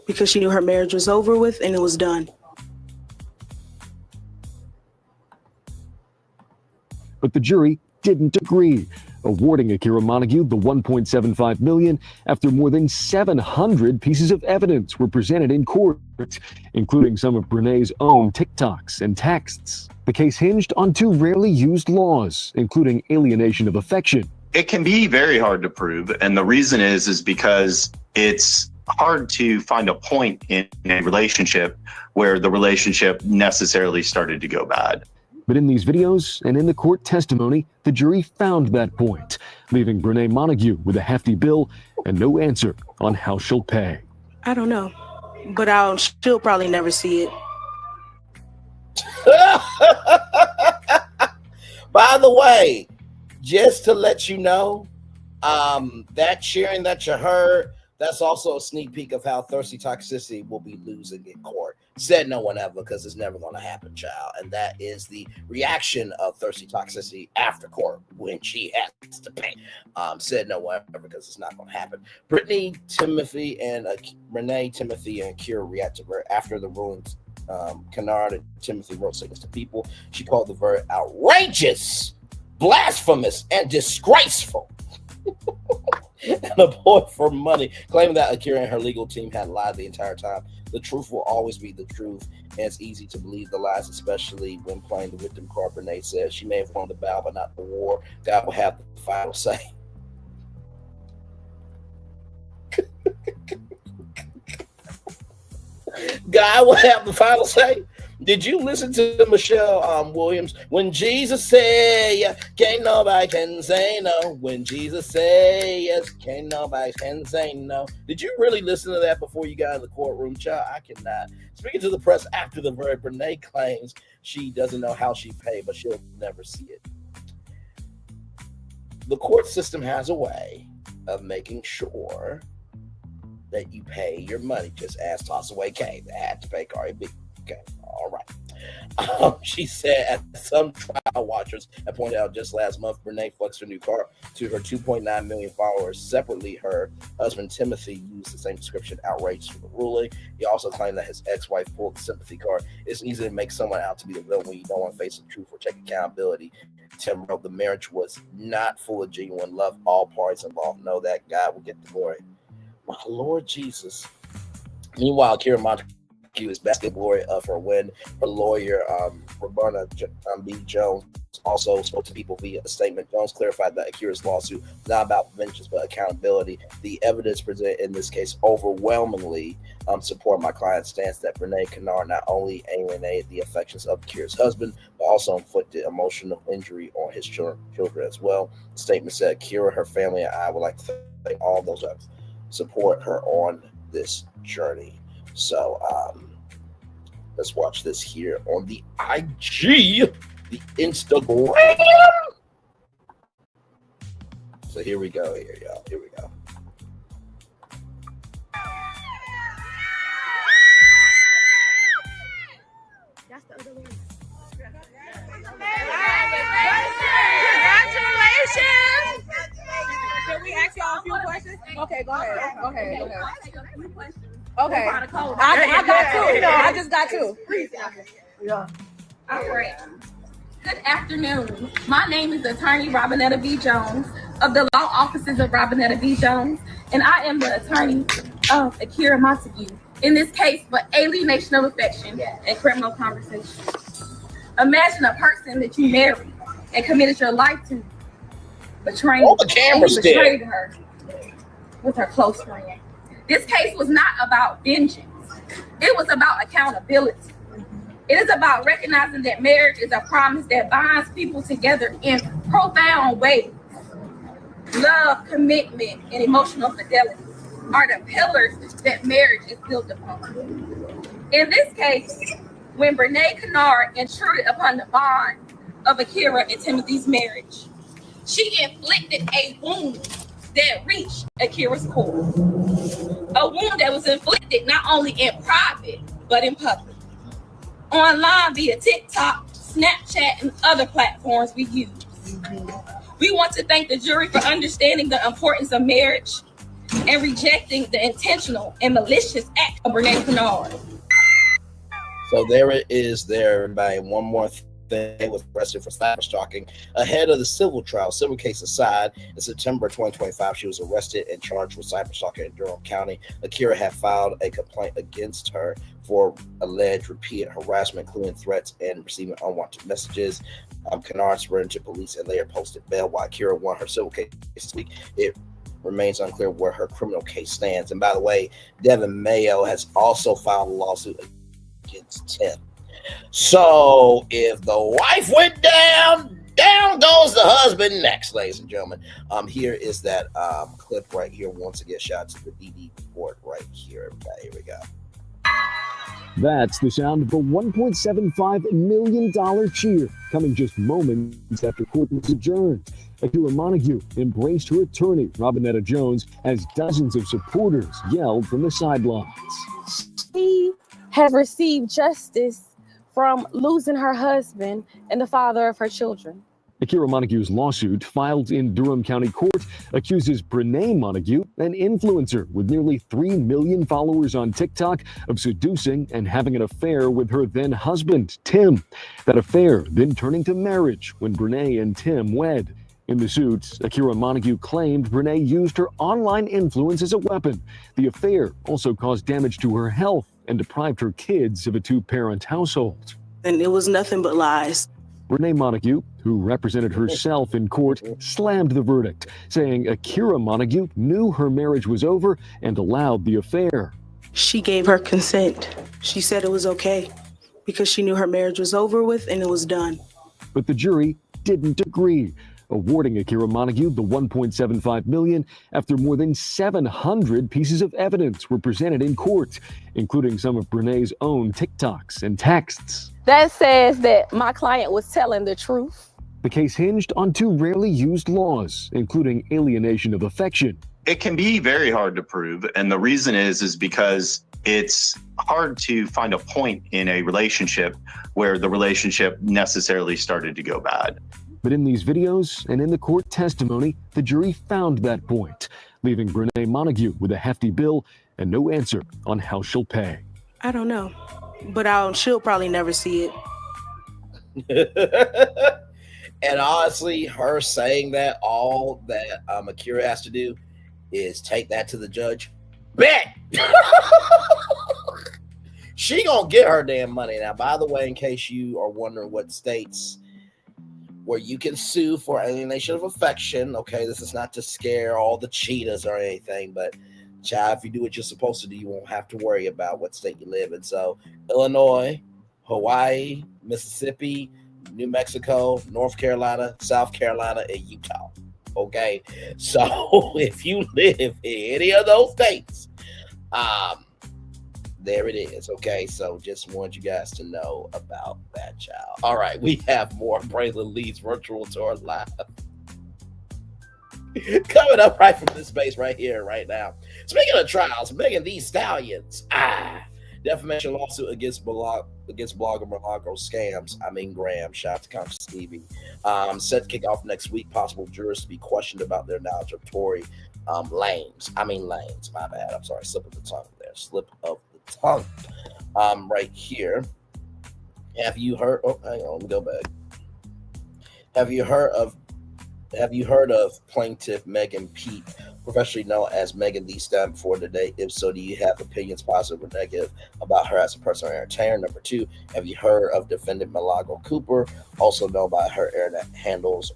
S16: because she knew her marriage was over with and it was done.
S15: But the jury didn't agree, awarding Akira Montague the $1.75 million after more than 700 pieces of evidence were presented in court, including some of Brenay's own TikToks and texts. The case hinged on 2 rarely used laws, including alienation of affection.
S17: It can be very hard to prove, and the reason is because it's hard to find a point in a relationship where the relationship necessarily started to go bad.
S15: But in these videos and in the court testimony, the jury found that point, leaving Brenay Montague with a hefty bill and no answer on how she'll pay.
S16: I don't know, but she'll probably never see it.
S10: By the way, just to let you know, that cheering that you heard, that's also a sneak peek of how Thirsty Toxicity will be losing in court. Said no one ever, because it's never going to happen, child. And that is the reaction of Thirsty Toxicity after court when she has to pay. Said no one ever, because it's not going to happen. Brenay, Timothy, and Akira reacted after the rulings. Kennard and Timothy wrote statements to People. She called the verdict outrageous, blasphemous, and disgraceful. And a boy for money, claiming that Akira and her legal team had lied the entire time. The truth will always be the truth, and it's easy to believe the lies, especially when playing the victim card. Brenay says she may have won the battle, but not the war. God will have the final say. God will have the final say. Did you listen to Michelle Williams? When Jesus say yes, can't nobody can say no. When Jesus say yes, can't nobody can say no. Did you really listen to that before you got in the courtroom, child? I cannot. Speaking to the press after the verdict, Brenay claims she doesn't know how she paid, but she'll never see it. The court system has a way of making sure that you pay your money. Just ask Toss Away K. They had to pay Cardi B. Okay, all right. She said, as some trial watchers have pointed out just last month, Brenay flexed her new car to her 2.9 million followers. Separately, her husband Timothy used the same description, outraged for the ruling. He also claimed that his ex-wife pulled the sympathy card. It's easy to make someone out to be a villain when you don't want to face the truth or take accountability. Tim wrote, the marriage was not full of genuine love. All parties involved know that God will get the glory. My Lord Jesus. Meanwhile, Kira Montague is basket glory of her win. Her lawyer, Roberta B. Jones, also spoke to people via a statement. Jones clarified that Akira's lawsuit was not about vengeance but accountability. The evidence presented in this case overwhelmingly support my client's stance that Brenay Kennard not only alienated the affections of Akira's husband, but also inflicted emotional injury on his children as well. The statement said, Akira, her family, and I would like to thank all those that support her on this journey. So let's watch this here on the IG, the Instagram. So here we go, y'all. Here we go.
S18: That's the other one.
S19: Congratulations! Can we ask y'all a few questions? Okay, go ahead. Okay. I got two. No, I just got two.
S18: Yeah.
S19: All right. Good afternoon. My name is Attorney Robinetta B. Jones of the Law Offices of Robinetta B. Jones, and I am the attorney of Akira Montague in this case for alienation of affection and criminal conversation. Imagine a person that you married and committed your life to, betrayed her with her close friend. This case was not about vengeance. It was about accountability. It is about recognizing that marriage is a promise that binds people together in profound ways. Love, commitment, and emotional fidelity are the pillars that marriage is built upon. In this case, when Brenay Kennard intruded upon the bond of Akira and Timothy's marriage, she inflicted a wound that reached Akira's core. A wound that was inflicted not only in private, but in public. Online via TikTok, Snapchat, and other platforms we use. We want to thank the jury for understanding the importance of marriage and rejecting the intentional and malicious act of Brenay Kennard.
S10: So there it is there, everybody. One more thing. Was arrested for cyber stalking ahead of the civil trial. Civil case aside, in September 2025, she was arrested and charged with cyber stalking in Durham County. Akira had filed a complaint against her for alleged repeated harassment, including threats and receiving unwanted messages. Kennard surrendered to police and later posted bail while Akira won her civil case this week. It remains unclear where her criminal case stands. And by the way, Devin Mayo has also filed a lawsuit against Tim. So if the wife went down, down goes the husband next, ladies and gentlemen. Here is that clip right here. Once again, shout out to the DD report right here, everybody. Here we go.
S15: That's the sound of a $1.75 million cheer coming just moments after court was adjourned. Akira Montague embraced her attorney, Robinetta Jones, as dozens of supporters yelled from the sidelines.
S20: She has received justice from losing her husband and the father of her children.
S15: Akira Montague's lawsuit, filed in Durham County Court, accuses Brenay Montague, an influencer with nearly 3 million followers on TikTok, of seducing and having an affair with her then-husband, Tim. That affair then turning to marriage when Brenay and Tim wed. In the suit, Akira Montague claimed Brenay used her online influence as a weapon. The affair also caused damage to her health and deprived her kids of a two-parent household.
S16: And it was nothing but lies.
S15: Brenay Montague, who represented herself in court, slammed the verdict, saying Akira Montague knew her marriage was over and allowed the affair.
S16: She gave her consent. She said it was okay because she knew her marriage was over with and it was done.
S15: But the jury didn't agree, awarding Akira Montague the $1.75 million after more than 700 pieces of evidence were presented in court, including some of Brenay's own TikToks and texts.
S20: That says that my client was telling the truth.
S15: The case hinged on two rarely used laws, including alienation of affection
S17: It can be very hard to prove. And the reason is because it's hard to find a point in a relationship where the relationship necessarily started to go bad.
S15: But in these videos and in the court testimony, the jury found that point, leaving Brenay Montague with a hefty bill and no answer on how she'll pay.
S16: I don't know, but she'll probably never see
S10: it. And honestly, her saying that, all that Akira has to do is take that to the judge. Bet! She gonna get her damn money. Now, by the way, in case you are wondering what states where you can sue for alienation of affection, okay, this is not to scare all the cheetahs or anything, but child, if you do what you're supposed to do, you won't have to worry about what state you live in. So, Illinois, Hawaii, Mississippi, New Mexico, North Carolina, South Carolina, and Utah. Okay, so if you live in any of those states, there it is. Okay, so just want you guys to know about that, child. All right, we have more Braylon Lee's virtual tour live coming up right from this space right here, right now. Speaking of trials, Megan Thee Stallions, defamation lawsuit against blogger Milagro scams. Gramz. Shout out to Conscious Stevie. Set to kick off next week. Possible jurors to be questioned about their knowledge of Tory Lanez. My bad. I'm sorry. Slip of the tongue there. Slip of the tongue. Right here. Have you heard? Oh, hang on. Let me go back. Have you heard of plaintiff Megan Pete, professionally known as Megan Thee Stallion, before today? If so, do you have opinions, positive or negative, about her as a personal entertainer? Number two, have you heard of defendant Milagro Cooper, also known by her internet handles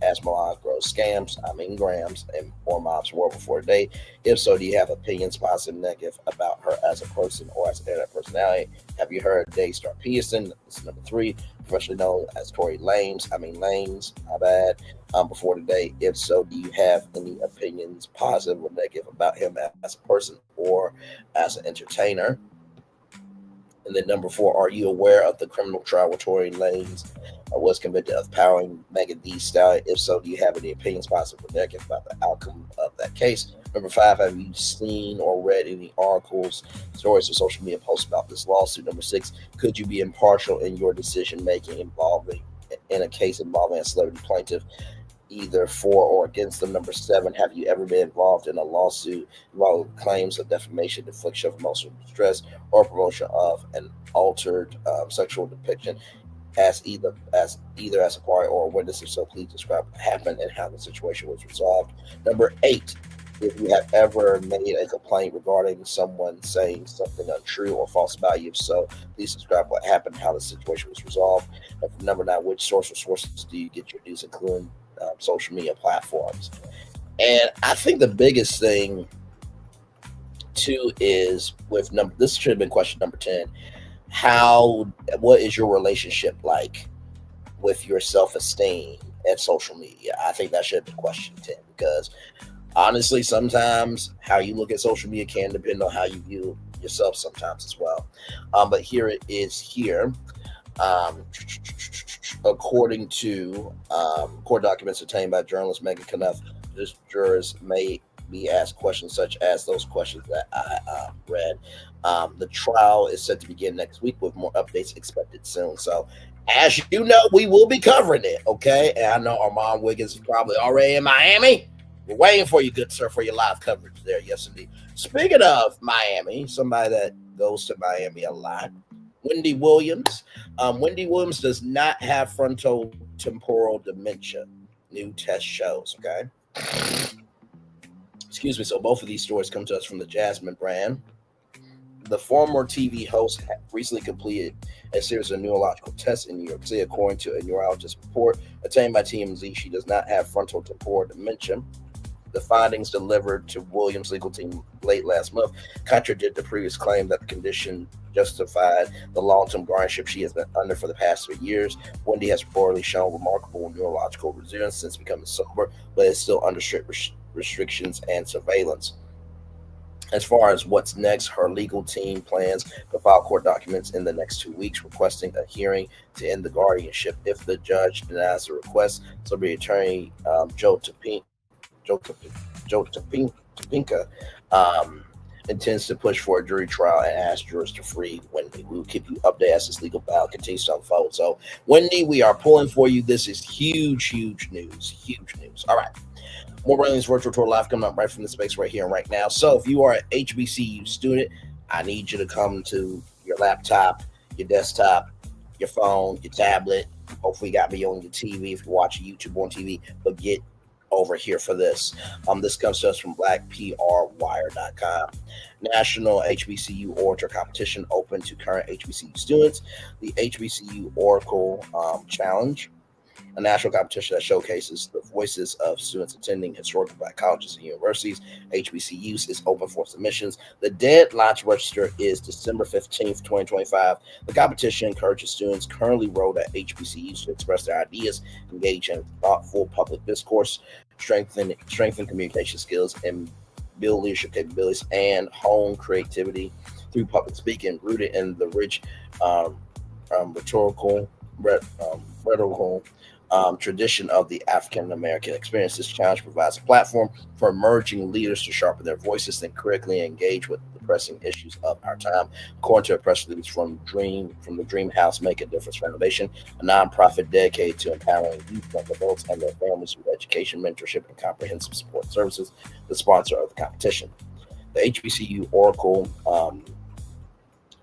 S10: as Milagro Scams, Gramz, and or Mob's World Before Today? If so, do you have opinions, positive, negative, about her as a person or as an internet personality? Have you heard of Daystar Pearson? This is number three, professionally known as Tory Lanez, my bad, before today. If so, do you have any opinions, positive or negative, about him as a person or as an entertainer? And then number four, are you aware of the criminal trial where Tory Lanez was convicted of powering Megan Thee Stallion? If so, do you have any opinions, positive or negative, about the outcome of that case? Number five, have you seen or read any articles, stories, or social media posts about this lawsuit? Number six, could you be impartial in your decision making in a case involving a celebrity plaintiff, either for or against them? Number seven, have you ever been involved in a lawsuit involving claims of defamation, infliction of emotional distress, or promotion of an altered sexual depiction as either as a party or a witness? If so, please describe what happened and how the situation was resolved. Number eight, if you have ever made a complaint regarding someone saying something untrue or false about you. If so, please describe what happened, how the situation was resolved. And number nine, which sources do you get your news, including social media platforms? And I think the biggest thing too is this should have been question number 10. What is your relationship like with your self-esteem and social media? I think that should have been question 10, because honestly, sometimes how you look at social media can depend on how you view yourself sometimes as well. But here it is here. According to court documents obtained by journalist Brenay Kennard, jurors may be asked questions such as those questions that I read. The trial is set to begin next week with more updates expected soon. So, as you know, we will be covering it, okay? And I know Armand Wiggins is probably already in Miami. We're waiting for you, good sir, for your live coverage there. Yes, indeed. Speaking of Miami, somebody that goes to Miami a lot, Wendy Williams. Wendy Williams does not have frontotemporal dementia. New test shows, okay? Excuse me. So both of these stories come to us from the Jasmine brand. The former TV host recently completed a series of neurological tests in New York City. According to a neurologist report obtained by TMZ, she does not have frontotemporal dementia. The findings delivered to Williams' legal team late last month contradict the previous claim that the condition justified the long-term guardianship she has been under for the past 3 years. Wendy has reportedly shown remarkable neurological resilience since becoming sober, but is still under strict restrictions and surveillance. As far as what's next, her legal team plans to file court documents in the next 2 weeks, requesting a hearing to end the guardianship. If the judge denies the request, celebrity attorney Joe Tapini Topinka, intends to push for a jury trial and ask jurors to free Wendy. We will keep you updated as this legal battle continues to unfold. So, Wendy, we are pulling for you. This is huge news. Huge news. All right. More Brenay Kennard's virtual tour live coming up right from the space right here and right now. So, if you are an HBCU student, I need you to come to your laptop, your desktop, your phone, your tablet. Hopefully, you got me on your TV if you're watching YouTube on TV, but get over here for this. This comes to us from blackprwire.com. National HBCU Orator Competition open to current HBCU students. The HBCU Oracle Challenge, a national competition that showcases the voices of students attending historically Black colleges and universities. HBCUs is open for submissions. The deadline to register is December 15th, 2025. The competition encourages students currently enrolled at HBCUs to express their ideas, engage in thoughtful public discourse, strengthen communication skills, and build leadership capabilities, and hone creativity through public speaking, rooted in the rich rhetorical tradition of the African American experience. This challenge provides a platform for emerging leaders to sharpen their voices and correctly engage with the pressing issues of our time. According to a press release from the Dream House Make a Difference Foundation, a nonprofit dedicated to empowering youth, young adults, and their families with education, mentorship, and comprehensive support services, the sponsor of the competition. The HBCU Oracle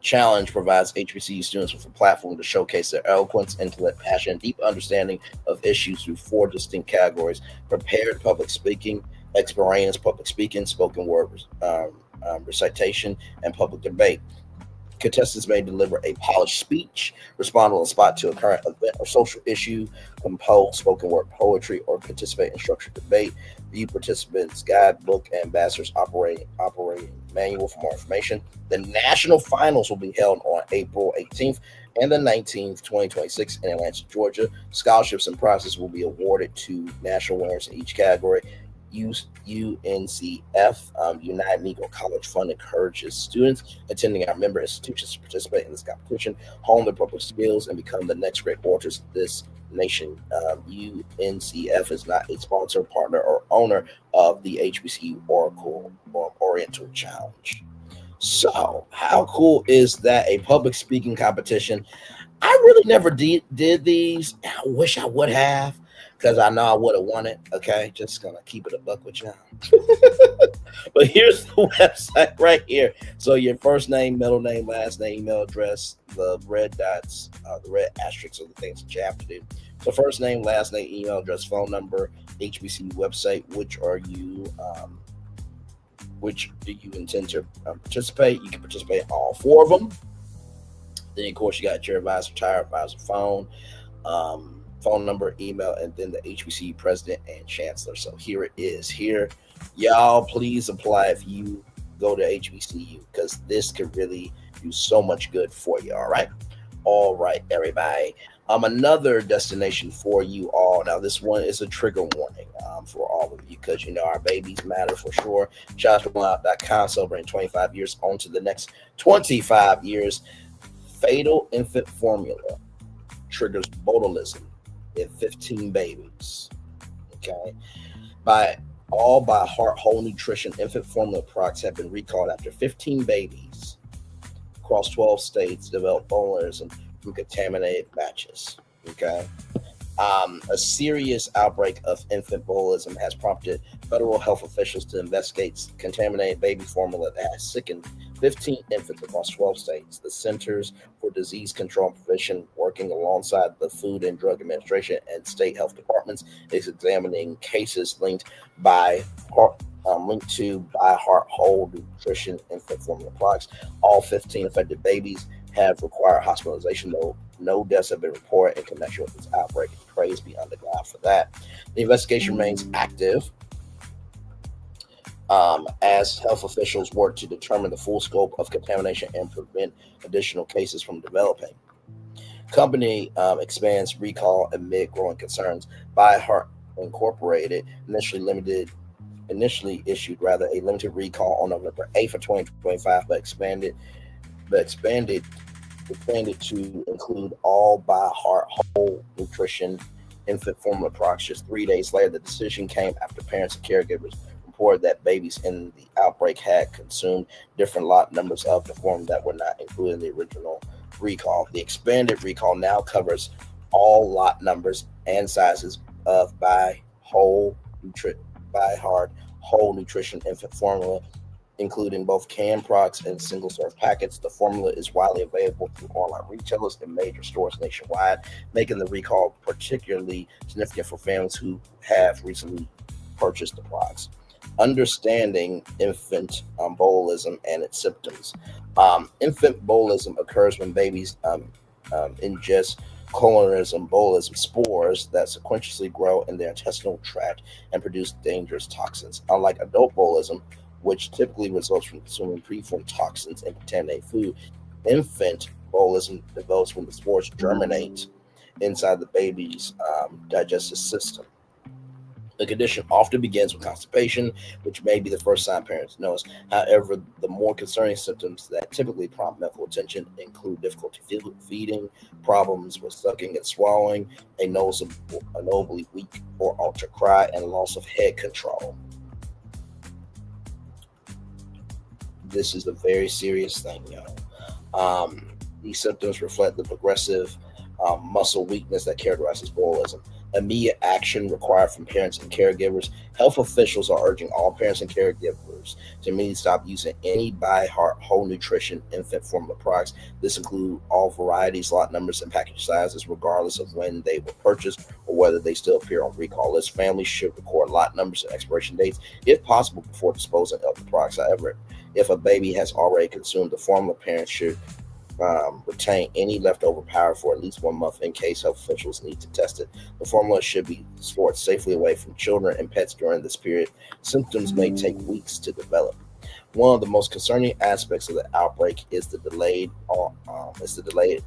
S10: Challenge provides HBCU students with a platform to showcase their eloquence, intellect, passion, and deep understanding of issues through 4 distinct categories: prepared public speaking, extemporaneous public speaking, spoken word recitation, and public debate. Contestants may deliver a polished speech, respond on the spot to a current event or social issue, compose spoken word poetry, or participate in structured debate. View participants' guidebook and ambassadors operating manual for more information. The national finals will be held on April 18th and the 19th, 2026 in Atlanta, Georgia. Scholarships and prizes will be awarded to national winners in each category. UNCF, United Negro College Fund, encourages students attending our member institutions to participate in this competition, hone their public skills, and become the next great orators of this nation. UNCF is not a sponsor, partner, or owner of the HBCU Oracle or Oriental Challenge. So, how cool is that? A public speaking competition. I really never did these. I wish I would have, because I know I would have won it. Okay, just gonna keep it a buck with y'all. But here's the website right here. So your first name, middle name, last name, email address, the red dots, the red asterisks are the things that you have to do. So first name, last name, email address, phone number, HBCU website. Which do you intend to participate? You can participate in all 4 of them. Then of course you got your advisor, tire advisor, phone number, email, and then the HBCU president and chancellor. So here it is. Here, y'all, please apply if you go to HBCU, because this could really do so much good for you. All right, everybody. Another destination for you all. Now, this one is a trigger warning for all of you, because you know our babies matter for sure. Shout.com celebrating 25 years on to the next 25 years. Fatal infant formula triggers botulism in 15 babies. Okay, by Heart Whole Nutrition infant formula products have been recalled after 15 babies across 12 states developed botulism from contaminated batches. Okay, a serious outbreak of infant botulism has prompted federal health officials to investigate contaminated baby formula that has sickened 15 infants across 12 states. The Centers for Disease Control and Prevention, working alongside the Food and Drug Administration and state health departments, is examining cases linked to By Heart Whole Nutrition infant formula products. All 15 affected babies have required hospitalization, though no deaths have been reported in connection with this outbreak. Praise be unto God for that. The investigation remains active as health officials work to determine the full scope of contamination and prevent additional cases from developing. Company expands recall amid growing concerns. By Heart Incorporated initially issued a limited recall on November 8th of 2025, but expanded to include all By Heart Whole Nutrition infant formula products. Just 3 days later, the decision came after parents and caregivers reported that babies in the outbreak had consumed different lot numbers of the formula that were not included in the original recall. The expanded recall now covers all lot numbers and sizes of by hard whole nutrition infant formula, including both canned products and single-serve packets. The formula is widely available through online retailers and major stores nationwide, making the recall particularly significant for families who have recently purchased the products. Understanding infant botulism and its symptoms. Infant botulism occurs when babies ingest colonism botulism spores that sequentially grow in their intestinal tract and produce dangerous toxins. Unlike adult botulism, which typically results from consuming preformed toxins and contaminated food, infant botulism develops when the spores germinate inside the baby's digestive system. The condition often begins with constipation, which may be the first sign parents notice. However, the more concerning symptoms that typically prompt medical attention include difficulty feeding, problems with sucking and swallowing, a notably weak or altered cry, and loss of head control. This is a very serious thing, y'all. These symptoms reflect the progressive muscle weakness that characterizes botulism. Immediate action required from parents and caregivers. Health officials are urging all parents and caregivers to immediately stop using any by heart whole nutrition infant formula products. This includes all varieties, lot numbers, and package sizes, regardless of when they were purchased or whether they still appear on recall lists. Families should record lot numbers and expiration dates, if possible, before disposing of the products. However, if a baby has already consumed the formula, parents should retain any leftover powder for at least 1 month in case health officials need to test it. The formula should be stored safely away from children and pets during this period. Symptoms may take weeks to develop. One of the most concerning aspects of the outbreak is the delayed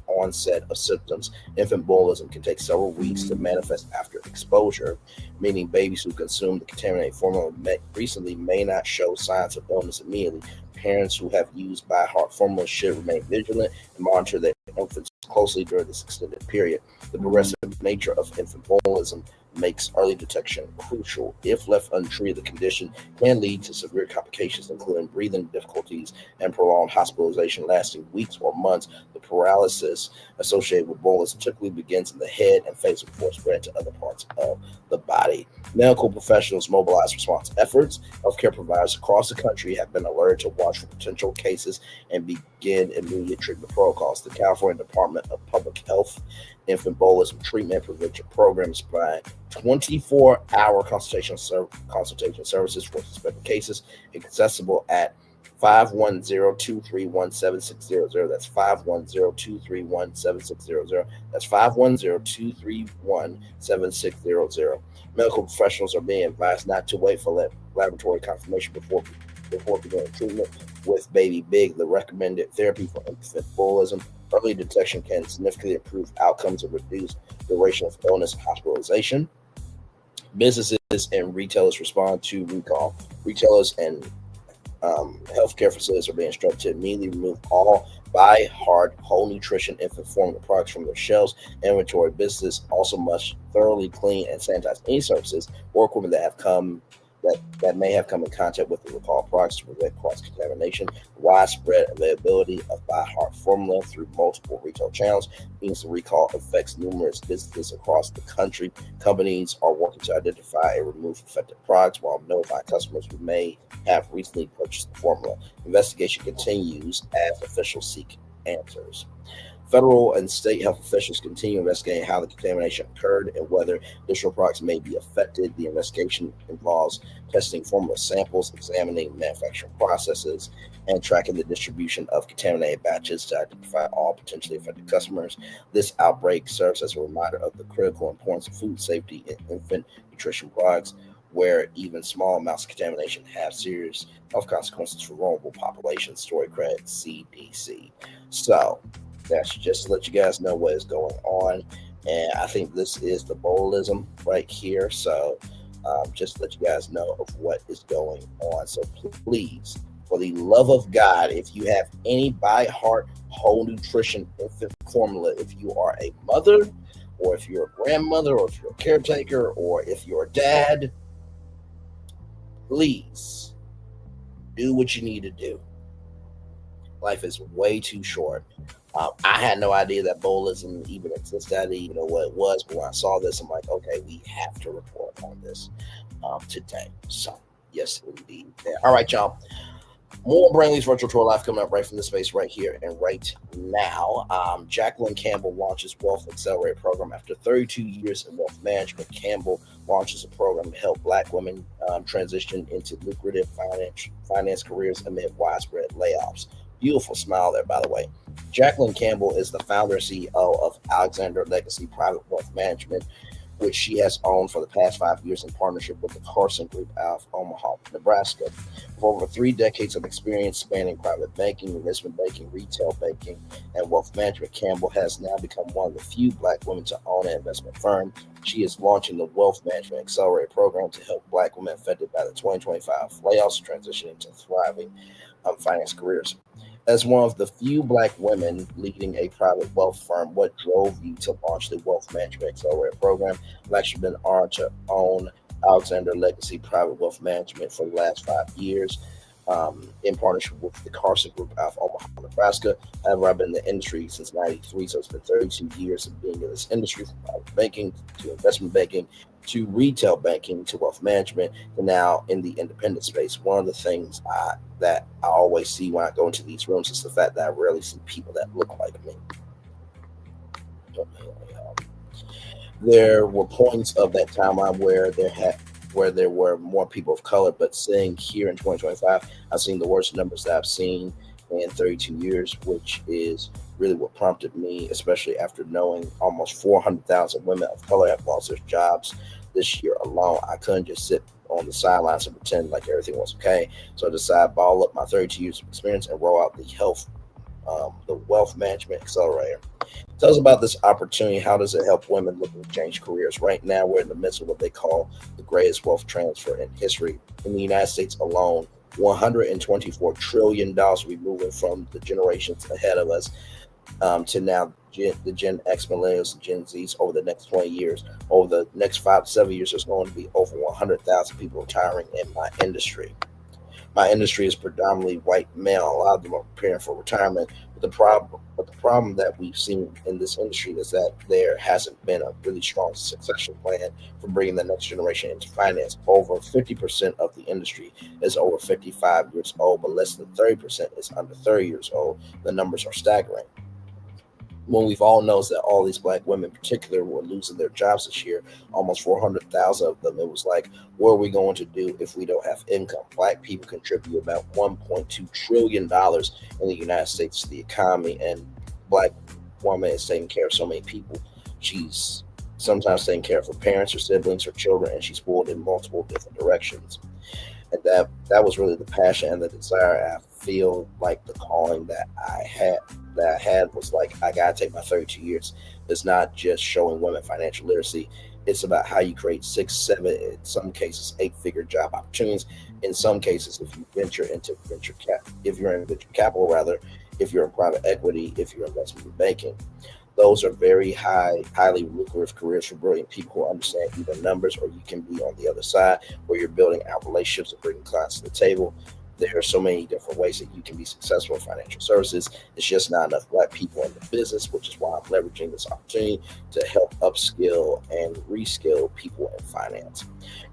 S10: onset of symptoms. Infant botulism can take several weeks to manifest after exposure, meaning babies who consume the contaminated formula recently may not show signs of illness immediately. Parents who have used by heart formula should remain vigilant and monitor their infants closely during this extended period. The progressive nature of infant botulism makes early detection crucial. If left untreated, the condition can lead to severe complications, including breathing difficulties and prolonged hospitalization lasting weeks or months. The paralysis associated with botulism typically begins in the head and fades before spreading to other parts of the body. Medical professionals mobilize response efforts. Healthcare providers across the country have been alerted to watch for potential cases and begin immediate treatment protocols. The California Department of Public Health Infant Botulism Treatment Prevention Program is providing 24-hour consultation services for suspected cases, accessible at 510-231-7600. That's 510-231-7600. That's 510-231-7600. Medical professionals are being advised not to wait for laboratory confirmation before beginning treatment with Baby Big, the recommended therapy for infant botulism. Early detection can significantly improve outcomes and reduce duration of illness and hospitalization. Businesses and retailers respond to recall. Retailers and healthcare facilities are being instructed to immediately remove all by heart whole nutrition infant formula products from their shelves. Inventory businesses also must thoroughly clean and sanitize any surfaces or equipment that may have come in contact with the recall products to prevent cross-contamination. Widespread availability of by heart formula through multiple retail channels means the recall affects numerous businesses across the country. Companies are working to identify and remove affected products while notifying customers who may have recently purchased the formula. Investigation continues as officials seek answers. Federal and state health officials continue investigating how the contamination occurred and whether additional products may be affected. The investigation involves testing formula samples, examining manufacturing processes, and tracking the distribution of contaminated batches to identify all potentially affected customers. This outbreak serves as a reminder of the critical importance of food safety in infant nutrition products, where even small amounts of contamination have serious health consequences for vulnerable populations. Story credit CDC. So that's just to let you guys know what is going on. And I think this is the botulism right here. So just to let you guys know of what is going on. So please, for the love of God, if you have any by heart whole nutrition infant formula, if you are a mother or if you're a grandmother or if you're a caretaker or if you're a dad, please do what you need to do. Life is way too short. I had no idea that bowlism even existed. I didn't even know what it was. But when I saw this, I'm like, okay, we have to report on this today. So, yes, indeed. Yeah. All right, y'all. More Brantley's virtual tour live coming up right from this space right here and right now. Jacqueline Campbell launches Wealth Accelerator program. After 32 years in wealth management, Campbell launches a program to help Black women transition into lucrative finance careers amid widespread layoffs. Beautiful smile there, by the way. Jacqueline Campbell is the founder and CEO of Alexander Legacy Private Wealth Management, which she has owned for the past 5 years in partnership with the Carson Group out of Omaha, Nebraska. With over 3 decades of experience spanning private banking, investment banking, retail banking, and wealth management, Campbell has now become one of the few Black women to own an investment firm. She is launching the Wealth Management Accelerator program to help Black women affected by the 2025 layoffs transitioning to thriving finance careers. As one of the few Black women leading a private wealth firm, what drove you to launch the Wealth Management Accelerator program? I've actually been honored to own Alexander Legacy Private Wealth Management for the last 5 years in partnership with the Carson Group out of Omaha, Nebraska. However, I've been in the industry since '93, so it's been 32 years of being in this industry, from private banking to investment banking to retail banking to wealth management, and now in the independent space. One of the things that I always see when I go into these rooms is the fact that I rarely see people that look like me. There were points of that timeline where there were more people of color, but seeing here in 2025, I've seen the worst numbers that I've seen in 32 years, which is really what prompted me, especially after knowing almost 400,000 women of color have lost their jobs this year alone. I couldn't just sit on the sidelines and pretend like everything was okay. So I decided to ball up my 32 years of experience and roll out the Wealth Management Accelerator. Tell us about this opportunity. How does it help women looking to change careers? Right now, we're in the midst of what they call the greatest wealth transfer in history. In the United States alone, $124 trillion will be moving from the generations ahead of us to now the Gen X, Millennials, and Gen Zs over the next 20 years. Over the next 5 to 7 years, there's going to be over 100,000 people retiring in my industry. My industry is predominantly white male. A lot of them are preparing for retirement. But the problem that we've seen in this industry is that there hasn't been a really strong succession plan for bringing the next generation into finance. Over 50% of the industry is over 55 years old, but less than 30% is under 30 years old. The numbers are staggering. When we've all knows that all these Black women in particular were losing their jobs this year, almost 400,000 of them, it was like, what are we going to do if we don't have income? Black people contribute about $1.2 trillion in the United States to the economy, and Black woman is taking care of so many people. She's sometimes taking care of her parents, her siblings, her children, and she's pulled in multiple different directions. And that was really the passion and the desire. I feel like the calling that I had was like, I gotta take my 32 years. It's not just showing women financial literacy. It's about how you create 6, 7, in some cases 8-figure job opportunities. In some cases, if you venture into if you're in venture capital, rather, if you're in private equity, if you're in investment banking. Those are very highly lucrative careers for brilliant people who understand either numbers, or you can be on the other side where you're building out relationships and bringing clients to the table. There are so many different ways that you can be successful in financial services. It's just not enough Black people in the business, which is why I'm leveraging this opportunity to help upskill and reskill people in finance.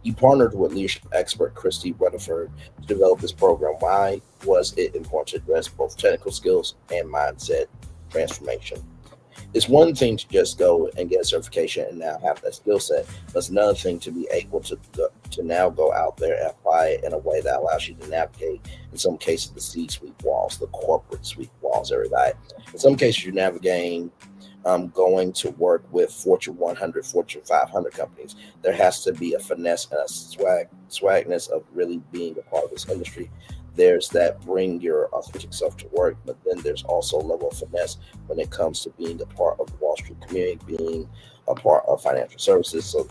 S10: You partnered with leadership expert Christy Rutherford to develop this program. Why was it important to address both technical skills and mindset transformation? It's one thing to just go and get a certification and now have that skill set, but it's another thing to be able to now go out there and apply it in a way that allows you to navigate, in some cases, the C-suite walls, the corporate suite walls, everybody. In some cases, you're navigating going to work with Fortune 100, Fortune 500 companies. There has to be a finesse and a swagness of really being a part of this industry. There's that bring your authentic self to work, but then there's also a level of finesse when it comes to being a part of the Wall Street community, being a part of financial services. So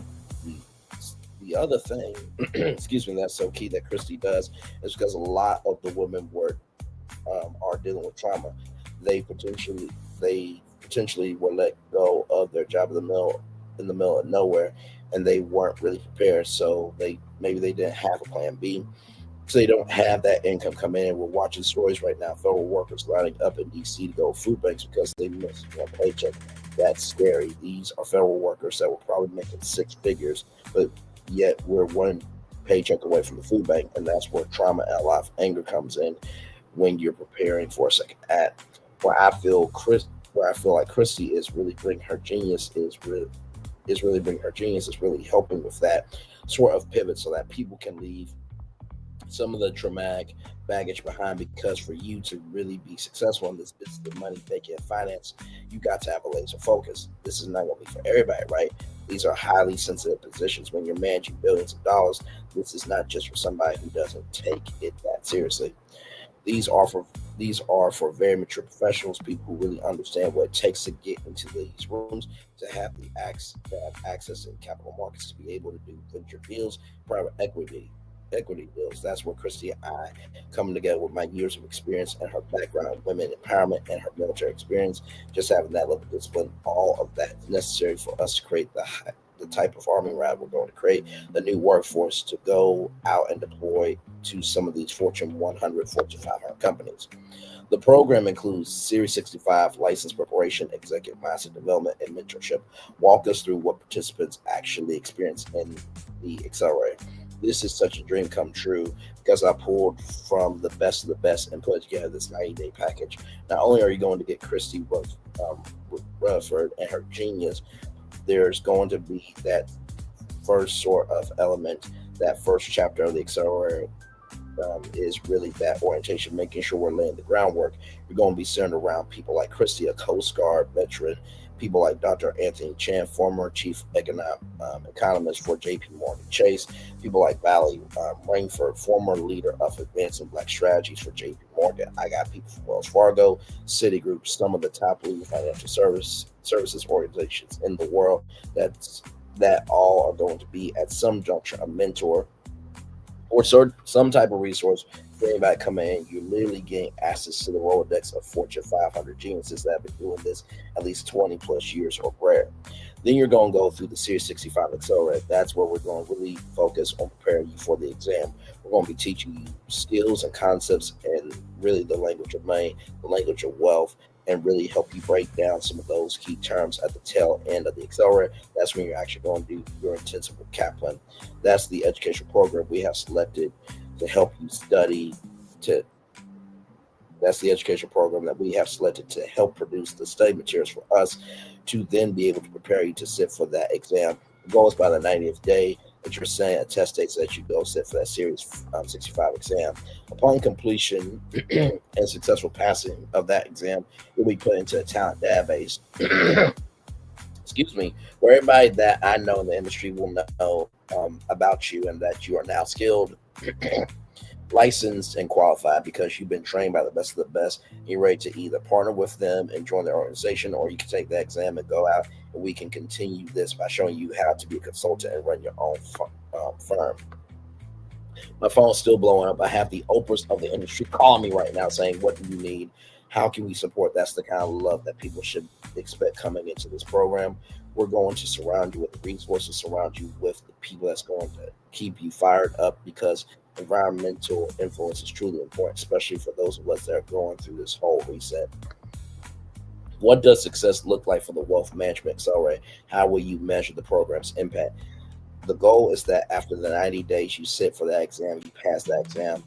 S10: the other thing, excuse me, that's so key that Christy does is because a lot of the women are dealing with trauma. They potentially were let go of their job in the middle of nowhere, and they weren't really prepared. So maybe they didn't have a plan B. So they don't have that income coming in. We're watching stories right now, federal workers lining up in DC to go to food banks because they missed one paycheck. That's scary. These are federal workers that were probably making six figures, but yet we're one paycheck away from the food bank, and that's where trauma and a lot of anger comes in when you're preparing for a second act. Where I feel like Christy is really bringing her genius is really helping with that sort of pivot so that people can leave some of the traumatic baggage behind, because for you to really be successful in this business, the money, making, and finance, you got to have a laser focus. This is not going to be for everybody, right? These are highly sensitive positions. When you're managing billions of dollars, this is not just for somebody who doesn't take it that seriously. These are for very mature professionals, people who really understand what it takes to get into these rooms, to have access to capital markets, to be able to do venture deals, private equity deals. That's where Christy and I coming together with my years of experience and her background, women empowerment, and her military experience, just having that level of discipline, all of that is necessary for us to create the type of army ride we're going to create, the new workforce to go out and deploy to some of these Fortune 100, Fortune 500 companies. The program includes Series 65 license preparation, executive mindset development, and mentorship. Walk us through what participants actually experience in the accelerator. This is such a dream come true because I pulled from the best of the best and put together this 90-day package. Not only are you going to get Christy with Rutherford and her genius, there's going to be that first sort of element, that first chapter of the accelerator is really that orientation, making sure we're laying the groundwork. You're going to be centered around people like Christy, a Coast Guard veteran, people like Dr. Anthony Chan, former chief economist for JP Morgan Chase, people like Valley Rainford, former leader of advancing Black strategies for JP Morgan. I got people from Wells Fargo, Citigroup, some of the top leading financial services organizations in the world that all are going to be at some juncture a mentor or some type of resource for anybody coming in. You're literally getting access to the Rolodex of Fortune 500 geniuses that have been doing this at least 20 plus years or greater. Then you're going to go through the Series 65 Accelerator. That's where we're going to really focus on preparing you for the exam. We're going to be teaching you skills and concepts and really the language of money, the language of wealth, and really help you break down some of those key terms at the tail end of the accelerator. That's when you're actually going to do your intensive with Kaplan. That's the educational program we have selected to help you study. That's the educational program that we have selected to help produce the study materials for us to then be able to prepare you to sit for that exam. The goal is by the 90th day that you're saying a test date so that you go sit for that Series 65 exam. Upon completion and successful passing of that exam, you'll be put into a talent database. Excuse me, where everybody that I know in the industry will know about you and that you are now skilled, licensed, and qualified because you've been trained by the best of the best. You're ready to either partner with them and join their organization, or you can take the exam and go out, and we can continue this by showing you how to be a consultant and run your own firm. My phone's still blowing up. I have the Oprahs of the industry calling me right now saying, what do you need? How can we support? That's the kind of love that people should expect coming into this program. We're going to surround you with the resources, surround you with the people that's going to keep you fired up, because environmental influence is truly important, especially for those of us that are going through this whole reset. What does success look like for the Wealth Management Accelerator? How will you measure the program's impact? The goal is that after the 90 days you sit for that exam, you pass that exam.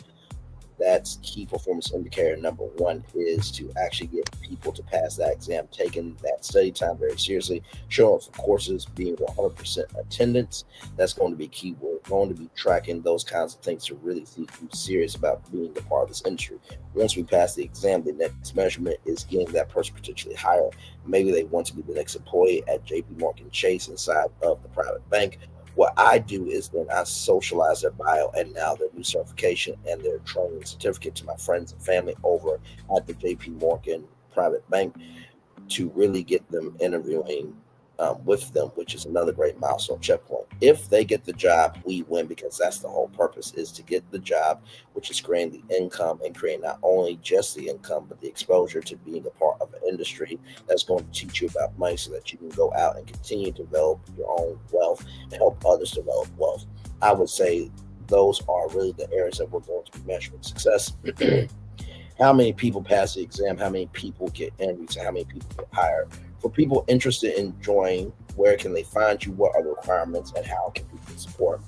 S10: That's key performance indicator number one, is to actually get people to pass that exam, taking that study time very seriously, showing up for courses, being 100% attendance. That's going to be key. We're going to be tracking those kinds of things to really see who's serious about being a part of this industry. Once we pass the exam, the next measurement is getting that person potentially higher. Maybe they want to be the next employee at JP Morgan Chase inside of the private bank. What I do is then I socialize their bio and now their new certification and their training certificate to my friends and family over at the JP Morgan private bank to really get them interviewing with them, which is another great milestone checkpoint. If they get the job, we win, because that's the whole purpose, is to get the job, which is creating the income and creating not only just the income, but the exposure to being a part of an industry that's going to teach you about money so that you can go out and continue to develop your own wealth and help others develop wealth. I would say those are really the areas that we're going to be measuring success. How many people pass the exam, how many people get interviews, and how many people get hired. For people interested in joining, where can they find you? What are the requirements, and how can people support?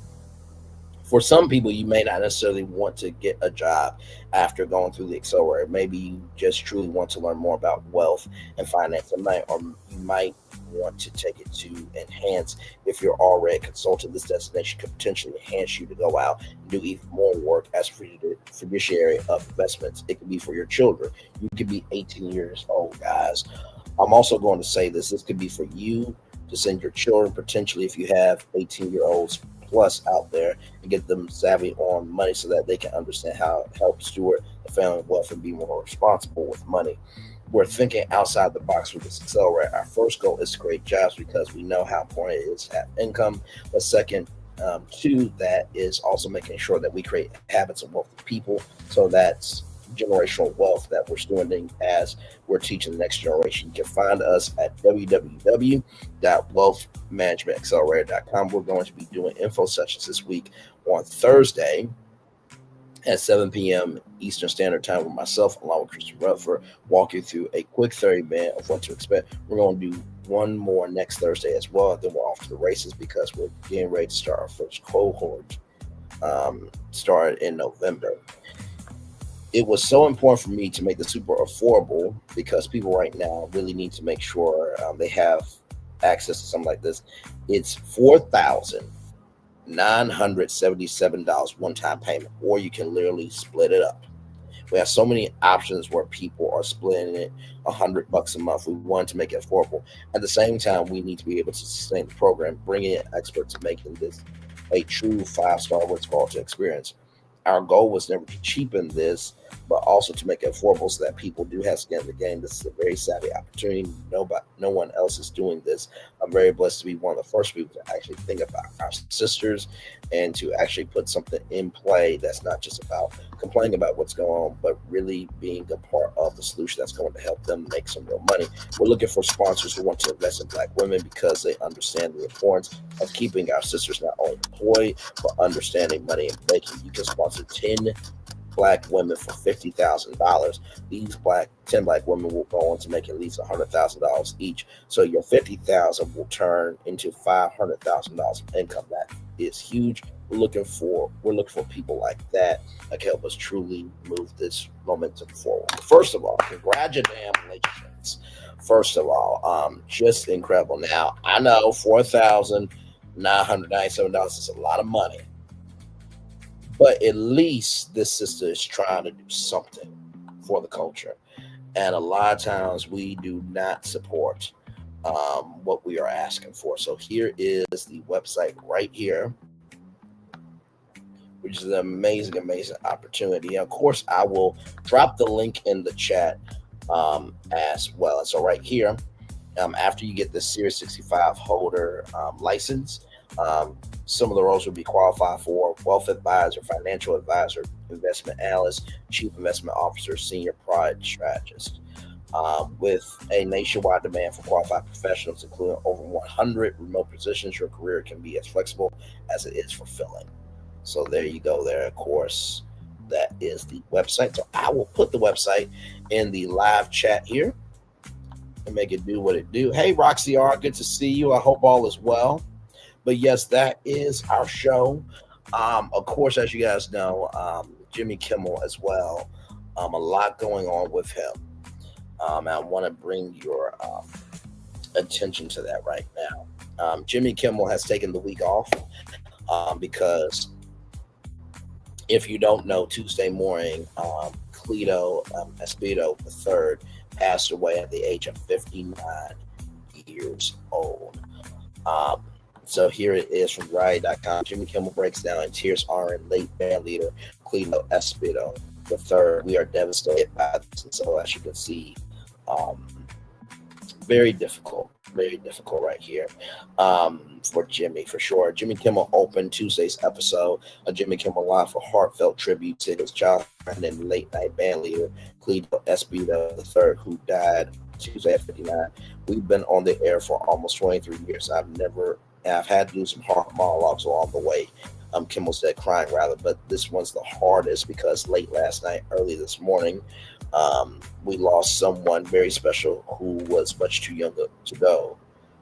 S10: For some people, you may not necessarily want to get a job after going through the accelerator. Maybe you just truly want to learn more about wealth and finance, or you might want to take it to enhance. If you're already a consultant, this destination could potentially enhance you to go out and do even more work as fiduciary of investments. It could be for your children. You could be 18 years old, guys. I'm also going to say this could be for you to send your children, potentially if you have 18-year-olds plus out there, and get them savvy on money so that they can understand how to help steward the family wealth and be more responsible with money. We're thinking outside the box with this accelerator. Our first goal is to create jobs, because we know how important it is to have income. But second, to that is also making sure that we create habits of wealthy people. So that's generational wealth that we're stewarding as we're teaching the next generation. You can find us at www.wealthmanagementaccelerator.com. We're going to be doing info sessions this week on Thursday at 7 p.m. Eastern Standard Time with myself, along with Christian Rutherford, walk you through a quick 30-minute of what to expect. We're going to do one more next Thursday as well. Then we're off to the races, because we're getting ready to start our first cohort, started in November. It was so important for me to make the super affordable, because people right now really need to make sure they have access to something like this. It's $4,977 one-time payment, or you can literally split it up. We have so many options where people are splitting it $100 a month. We want to make it affordable. At the same time, we need to be able to sustain the program, bringing in experts to making this a true 5-star what's called to experience. Our goal was never to cheapen this, but also to make it affordable so that people do have skin in the game. This is a very savvy opportunity. No one else is doing this. I'm very blessed to be one of the first people to actually think about our sisters and to actually put something in play that's not just about complaining about what's going on, but really being a part of the solution that's going to help them make some real money. We're looking for sponsors who want to invest in Black women, because they understand the importance of keeping our sisters not only employed, but understanding money and making. You can sponsor 10 Black women for $50,000. These 10 Black women will go on to make at least $100,000 each. So your $50,000 will turn into $500,000 of income. That is huge. We're looking for people like that can help us truly move this momentum forward. First of all, congratulations. First of all, just incredible. Now, I know $4,997 is a lot of money, but at least this sister is trying to do something for the culture. And a lot of times we do not support what we are asking for. So here is the website right here, which is an amazing, amazing opportunity. And of course, I will drop the link in the chat as well. And so right here, after you get the Series 65 holder license, some of the roles will be qualified for wealth advisor, financial advisor, investment analyst, chief investment officer, senior product strategist. With a nationwide demand for qualified professionals, including over 100 remote positions, your career can be as flexible as it is fulfilling. So there you go there. Of course, that is the website. So I will put the website in the live chat here and make it do what it do. Hey, Roxy R, good to see you. I hope all is well. But yes, that is our show. Of course, as you guys know, Jimmy Kimmel as well. A lot going on with him. I want to bring your attention to that right now. Jimmy Kimmel has taken the week off because if you don't know, Tuesday morning, Cleto Esposito III passed away at the age of 59 years old. So here it is from Riot.com. Jimmy Kimmel breaks down in tears honoring late band leader Cleto Esposito III. We are devastated by this. And so as you can see, very difficult very difficult right here for Jimmy, for sure. Jimmy Kimmel opened Tuesday's episode of Jimmy Kimmel Live for heartfelt tribute to his child and late night band leader, Cleto Esposito III, who died Tuesday at 59. We've been on the air for almost 23 years. I've had to do some hard monologues along the way. Kimmel said, crying rather, but this one's the hardest because late last night, early this morning, we lost someone very special who was much too young to go.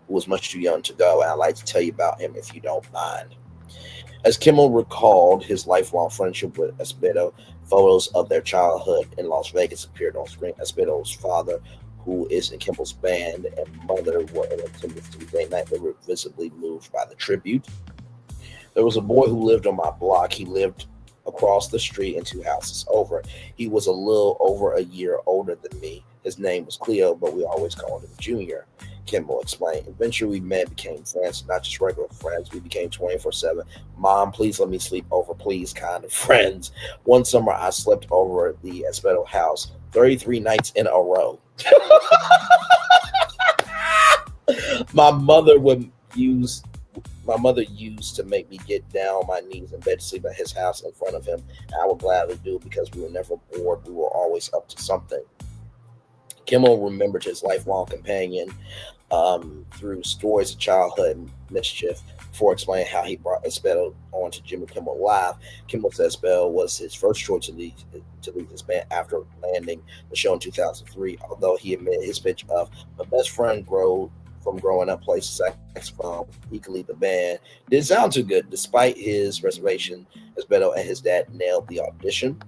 S10: And I'd like to tell you about him if you don't mind. As Kimmel recalled his lifelong friendship with Esposito, photos of their childhood in Las Vegas appeared on screen. Esposito's father, who is in Kimmel's band, and mother were in attendance Tuesday night. They were visibly moved by the tribute. There was a boy who lived on my block. He lived across the street and 2 houses over. He was a little over a year older than me. His name was Cleo, but we always called him Junior, Kimmel explained. Eventually, we met, became friends, not just regular friends. We became 24/7. Mom, please let me sleep over, please, kind of friends. One summer, I slept over at the Esposito house 33 nights in a row. My mother used to make me get down on my knees in bed to sleep at his house in front of him. And I would gladly do it because we were never bored. We were always up to something. Kimmel remembered his lifelong companion through stories of childhood mischief before explaining how he brought Esposito on to Jimmy Kimmel Live. Kimmel said Esposito was his first choice to lead his band after landing the show in 2003, although he admitted his pitch of my best friend from growing up plays saxophone, he could lead the band. Didn't sound too good. Despite his reservation, Esposito and his dad nailed the audition.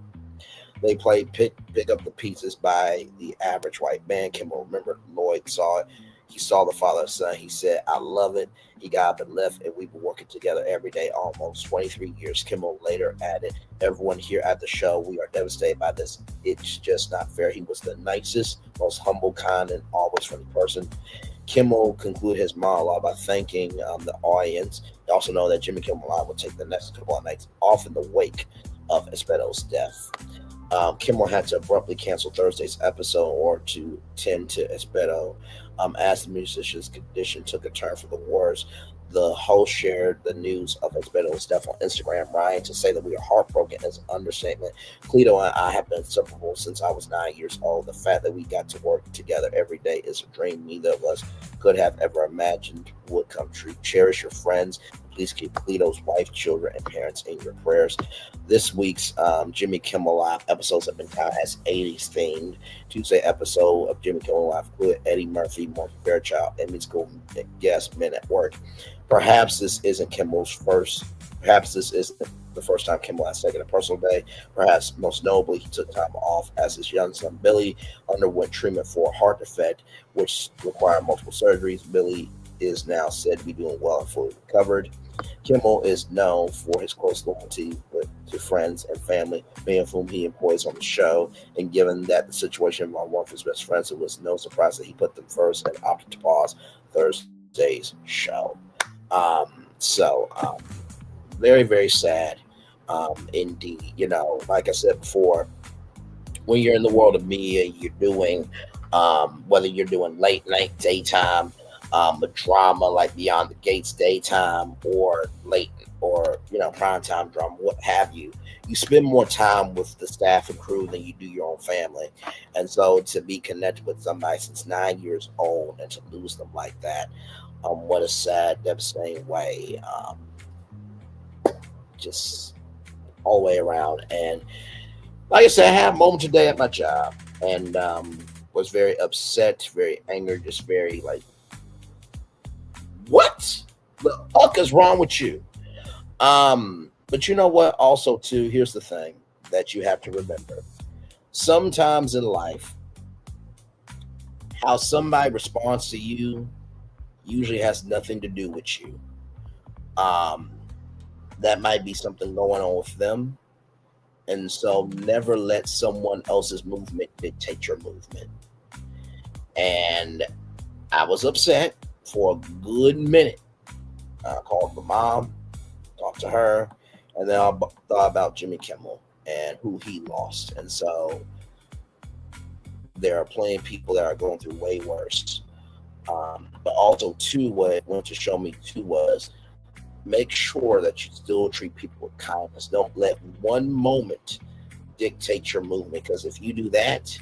S10: They played Pick Up the Pieces by the Average White Band. Kimmel remembered Lloyd saw it. He saw the father and son. He said, I love it. He got up and left, and we've been working together every day almost 23 years. Kimmel later added, everyone here at the show, we are devastated by this. It's just not fair. He was the nicest, most humble, kind, and always friendly person. Kimmel concluded his monologue by thanking the audience. He also know that Jimmy Kimmel Live would take the next couple of nights off in the wake of Esposito's death. Kimmel had to abruptly cancel Thursday's episode or to tend to Esposito as the musician's condition took a turn for the worse. The host shared the news of Esposito's death on Instagram, writing to say that we are heartbroken is an understatement. Cleto and I have been inseparable since I was 9 years old. The fact that we got to work together every day is a dream neither of us could have ever imagined would come true. Cherish your friends. Please keep Cleto's wife, children, and parents in your prayers. This week's Jimmy Kimmel Live episodes have been touted as 80s themed. Tuesday episode of Jimmy Kimmel Live included Eddie Murphy, Mark Fairchild, and Emmy's Golden guest Men at Work. Perhaps this isn't the first time Kimmel has taken a personal day. Perhaps most notably, he took time off as his young son Billy underwent treatment for a heart defect, which required multiple surgeries. Billy is now said to be doing well and fully recovered. Kimmel is known for his close loyalty to friends and family, many of whom he employs on the show. And given that the situation involved one of his best friends, it was no surprise that he put them first and opted to pause Thursday's show. Very, very sad indeed. You know, like I said before, when you're in the world of media, you're doing, whether you're doing late night, daytime, a drama like Beyond the Gates daytime or late or primetime drama, what have you, you spend more time with the staff and crew than you do your own family. And so to be connected with somebody since 9 years old and to lose them like that, what a sad, devastating way, just all the way around. And like I said, I had a moment today at my job and was very upset, very angry, just very like, what the fuck is wrong with you? But you know what? Also, too, here's the thing that you have to remember. Sometimes in life, how somebody responds to you usually has nothing to do with you. That might be something going on with them. And so never let someone else's movement dictate your movement. And I was upset for a good minute. I called my mom, talked to her, and then I thought about Jimmy Kimmel and who he lost. And so there are plenty of people that are going through way worse. But also, too, what it went to show me, too, was make sure that you still treat people with kindness. Don't let one moment dictate your movement, because if you do that,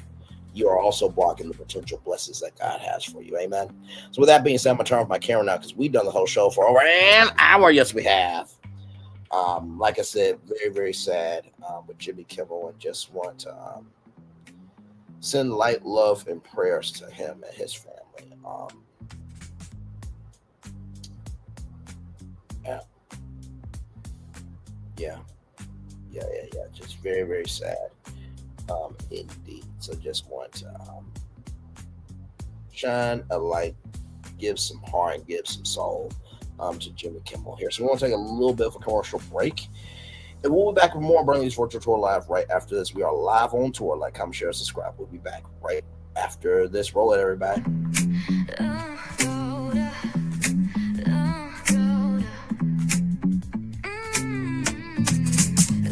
S10: you are also blocking the potential blessings that God has for you. Amen. So with that being said, I'm going to turn off my camera now because we've done the whole show for over an hour. Yes, we have. Like I said, very, very sad with Jimmy Kimmel, and just want to send light, love, and prayers to him and his family. Yeah. Just very, very sad. Indeed. So just want to shine a light, give some heart, and give some soul to Jimmy Kimmel here. So we want to take a little bit of a commercial break, and we'll be back with more Brenay's Virtual Tour Live right after this. We are live on tour. Like, comment, share, subscribe. We'll be back right after this. Roll it, everybody.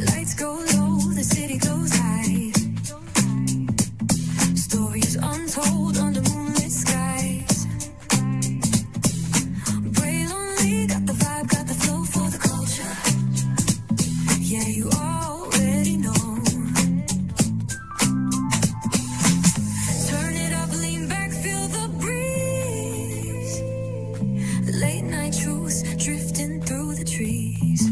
S2: Lights go low, the city goes high. Stories untold under moonlit skies. Pray lonely, got the vibe, got the flow for the culture. Yeah, you already know. Turn it up, lean back, feel the breeze. Late night truths drifting through the trees.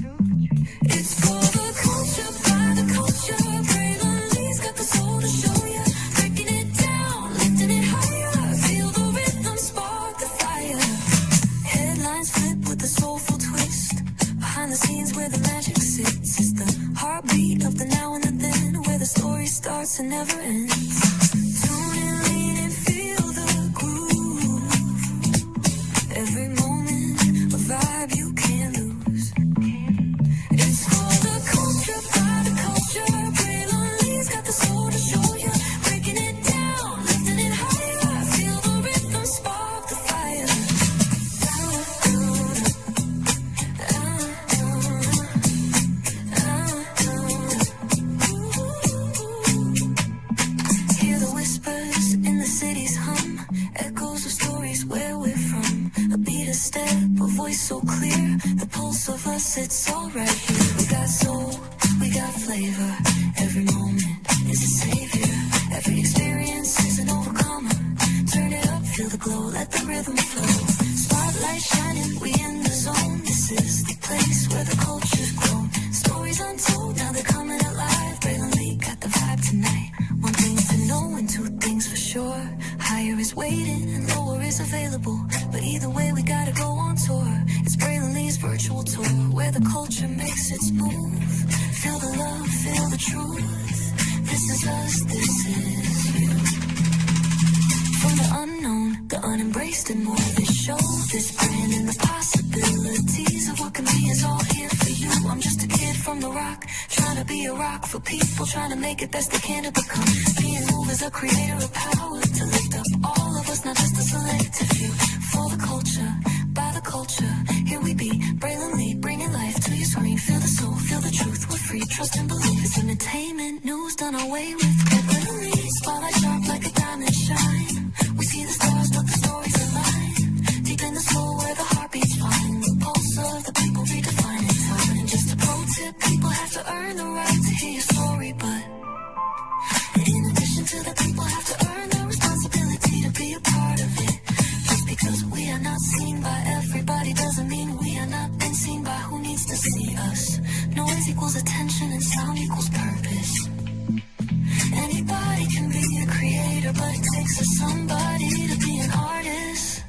S2: It's for the culture, by the culture. Pray lonely's got the soul to show ya. Breaking it down, lifting it higher. Feel the rhythm, spark the fire. Headlines flip with a soulful twist. Behind the scenes where the magic sits. It's the heartbeat of the now and the then, where the story starts and never ends. Tune in, lean and feel the groove. Every moment, a vibe you can't lose. It's for the culture, by the culture. Pray lonely's got the soul to show ya. Breaking it down, lifting it higher. Feel the rhythm, spark the fire. Hear the whispers in the city's hum. Echoes of stories where we're from. A beat, a step, a voice so clear. The pulse of us, it's all right here. We got soul, we got flavor. Every moment is a savior. Every experience is an overcomer. Turn it up, feel the glow, let the rhythm flow. Spotlight shining, we in the zone. This is the place where the culture's grown. Stories untold, now they're coming alive. Braylon Lee got the vibe tonight. One thing to know and two things for sure. Higher is waiting and lower is available. But either way, we gotta go on tour. It's Braylon Lee's virtual tour, where the culture makes its move. Feel the love, feel the truth. This is us, this is you. From the unknown, the unembraced, and more. This show, this brand, and the possibilities of what can be is all here for you. I'm just a kid from the rock, trying to be a rock for people, trying to make it best they can to become. Being moved as a creator of power to lift up all of us, not just a selective few. For the culture, by the culture, here we be. Braylon Lee, bringing life to your screen. Feel the soul, feel the truth. We're free, trust and believe. It's entertainment, news done away with. Braylon Lee, spotlight sharp like a diamond shine. We see the stars, but the stories align. Deep in the soul where the heartbeats find. The pulse of the people redefining time. And just a pro tip, people have to earn the right to hear your story. But in addition to that, people have to earn the responsibility to be a part of it. Just because we are not seen by everybody doesn't mean we are not been seen by who needs to see us. Noise equals attention and sound equals purpose. Anybody can be a creator, but it takes a somebody to be an artist.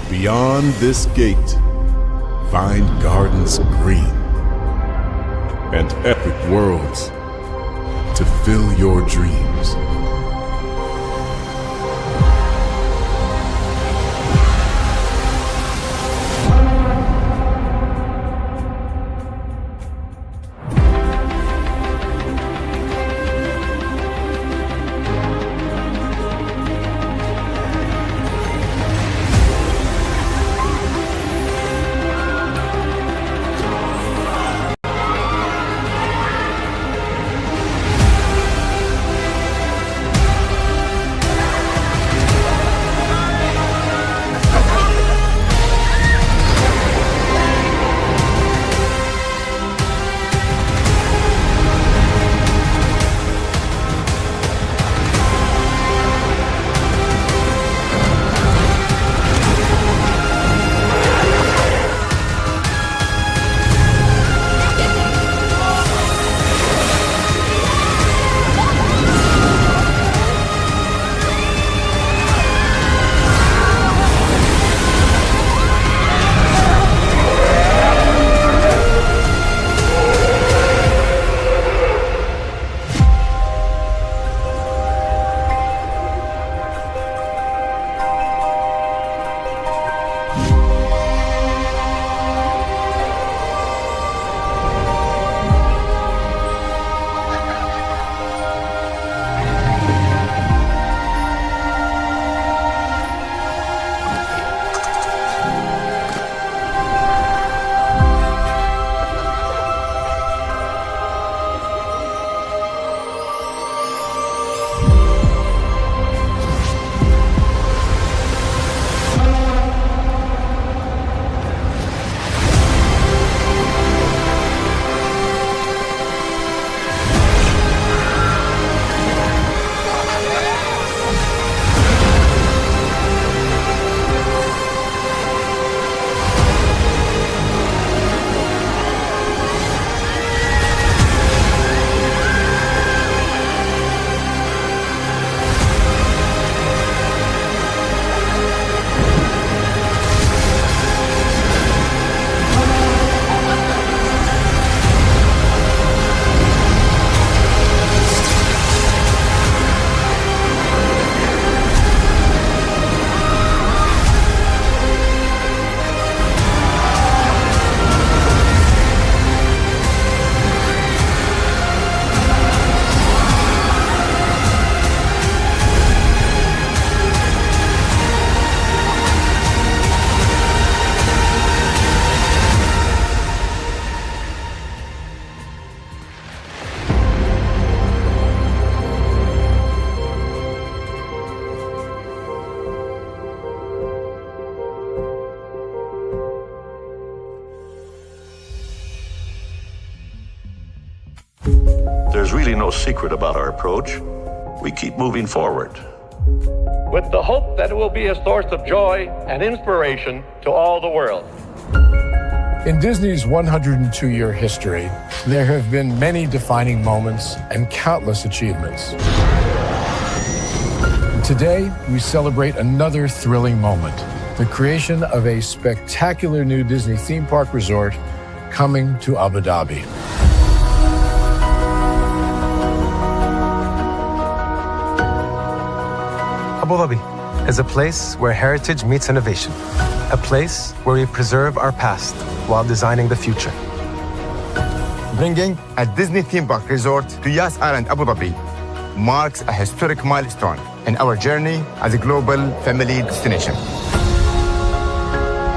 S1: Beyond this gate, find gardens green and epic worlds to fill your dreams.
S21: There's really no secret about our approach. We keep moving forward,
S22: with the hope that it will be a source of joy and inspiration to all the world.
S23: In Disney's 102-year history, there have been many defining moments and countless achievements. Today, we celebrate another thrilling moment, the creation of a spectacular new Disney theme park resort coming to Abu Dhabi.
S24: Abu Dhabi is a place where heritage meets innovation, a place where we preserve our past while designing the future.
S25: Bringing a Disney theme park resort to Yas Island, Abu Dhabi marks a historic milestone in our journey as a global family destination.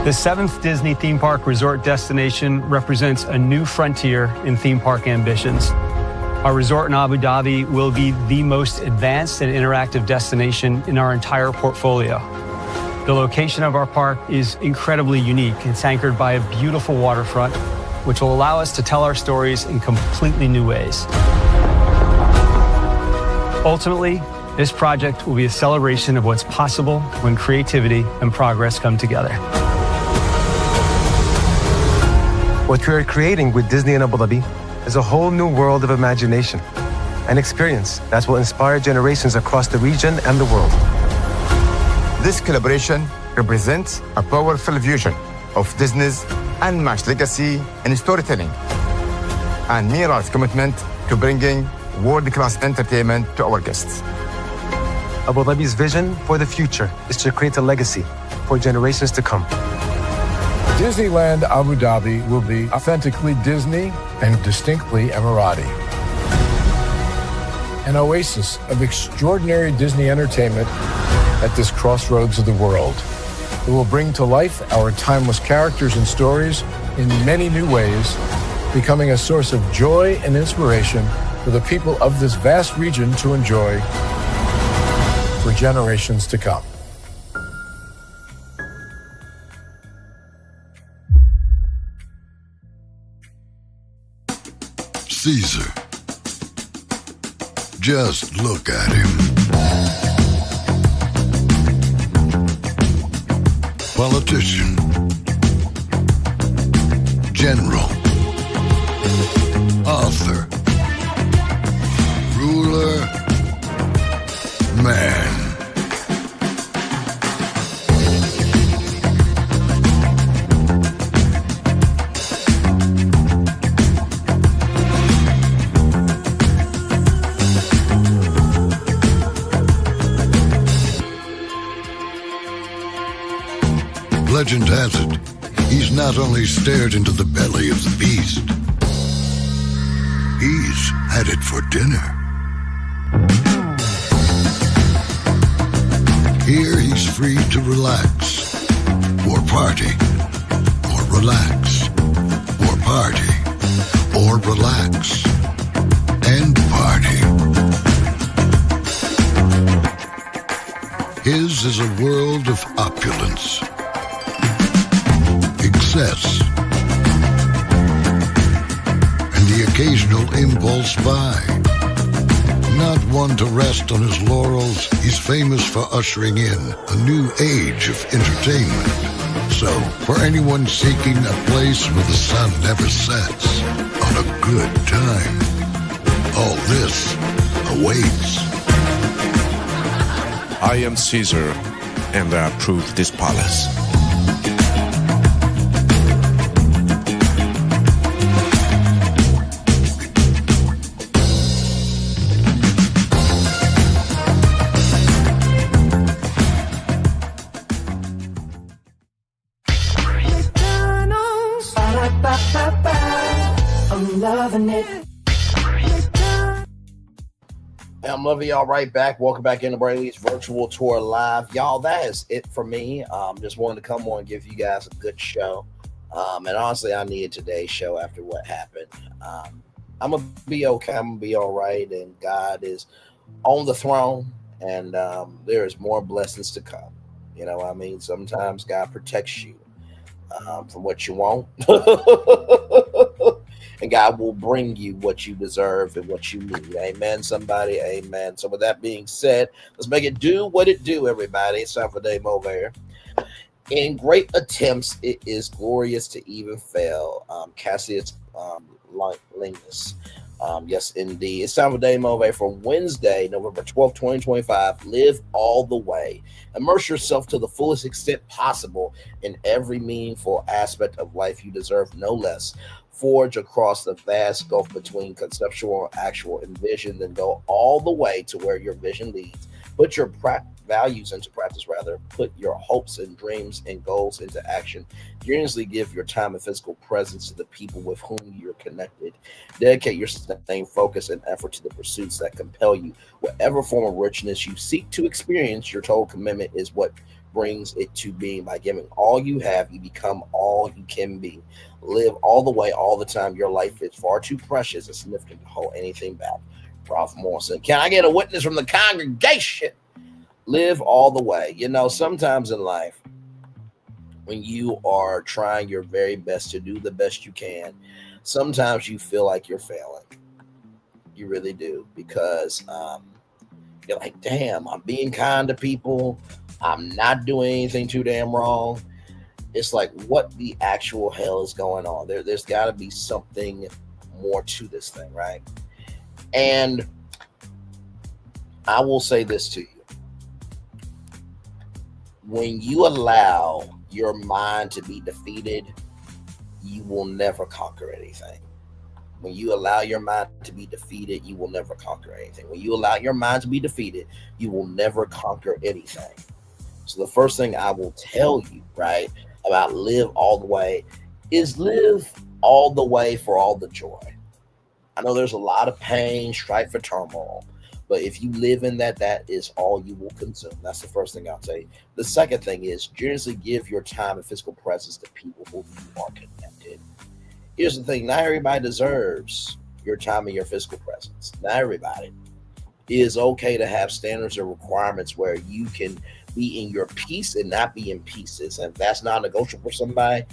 S26: The 7th Disney theme park resort destination represents a new frontier in theme park ambitions. Our resort in Abu Dhabi will be the most advanced and interactive destination in our entire portfolio. The location of our park is incredibly unique. It's anchored by a beautiful waterfront, which will allow us to tell our stories in completely new ways. Ultimately, this project will be a celebration of what's possible when creativity and progress come together.
S24: What we are creating with Disney in Abu Dhabi is a whole new world of imagination, an experience that will inspire generations across the region and the world.
S25: This collaboration represents a powerful fusion of Disney's unmatched legacy in storytelling and mirrors commitment to bringing world-class entertainment to our guests.
S24: Abu Dhabi's vision for the future is to create a legacy for generations to come.
S23: Disneyland Abu Dhabi will be authentically Disney and distinctly Emirati. An oasis of extraordinary Disney entertainment at this crossroads of the world. It will bring to life our timeless characters and stories in many new ways, becoming a source of joy and inspiration for the people of this vast region to enjoy for generations to come.
S12: Caesar. Just look at him. Politician. General. Author. Ruler. Man. Legend has it, he's not only stared into the belly of the beast, he's had it for dinner. Here he's free to relax, or party, or relax, or party, or relax, and party. His is a world of opulence, excess, and the occasional impulse buy. Not one to rest on his laurels, he's famous for ushering in a new age of entertainment. So, for anyone seeking a place where the sun never sets on a good time, all this awaits.
S9: I am Caesar, and I approve this palace.
S2: I'm loving it.
S10: I'm loving y'all right back. Welcome back into Brayley's virtual tour live. Y'all, that is it for me. Just wanted to come on and give you guys a good show. And honestly, I needed today's show after what happened. I'm going to be okay. I'm going to be all right. And God is on the throne. And there is more blessings to come. You know what I mean? Sometimes God protects you from what you want. and God will bring you what you deserve and what you need. Amen, somebody. Amen. So with that being said, let's make it do what it do, everybody. It's time for Dave Mover. In great attempts, it is glorious to even fail. Cassius Linus. Yes, indeed. It's time for Dave Mover for Wednesday, November 12th, 2025. Live all the way. Immerse yourself to the fullest extent possible in every meaningful aspect of life. You deserve no less. Forge across the vast gulf between conceptual and actual, envision, then go all the way to where your vision leads. Put your values into practice, rather. Put your hopes and dreams and goals into action. Generously give your time and physical presence to the people with whom you're connected. Dedicate your same focus and effort to the pursuits that compel you. Whatever form of richness you seek to experience, your total commitment is what brings it to being. By giving all you have, you become all you can be. Live all the way, all the time. Your life is far too precious and significant to hold anything back. Prof. Morrison. Can I get a witness from the congregation? Live all the way. You know, sometimes in life, when you are trying your very best to do the best you can, sometimes you feel like you're failing. You really do, because you're like, damn, I'm being kind to people. I'm not doing anything too damn wrong. It's like, what the actual hell is going on? There's got to be something more to this thing, right? And I will say this to you. When you allow your mind to be defeated, you will never conquer anything. When you allow your mind to be defeated, you will never conquer anything. When you allow your mind to be defeated, you will never conquer anything. So the first thing I will tell you, right, about live all the way is live all the way for all the joy. I know there's a lot of pain, strife, and turmoil, but if you live in that, that is all you will consume. That's the first thing I'll tell you. The second thing is generously give your time and physical presence to people who you are connected. Here's the thing. Not everybody deserves your time and your physical presence. Not everybody. It is okay to have standards or requirements where you can be in your peace and not be in pieces. And if that's not negotiable for somebody,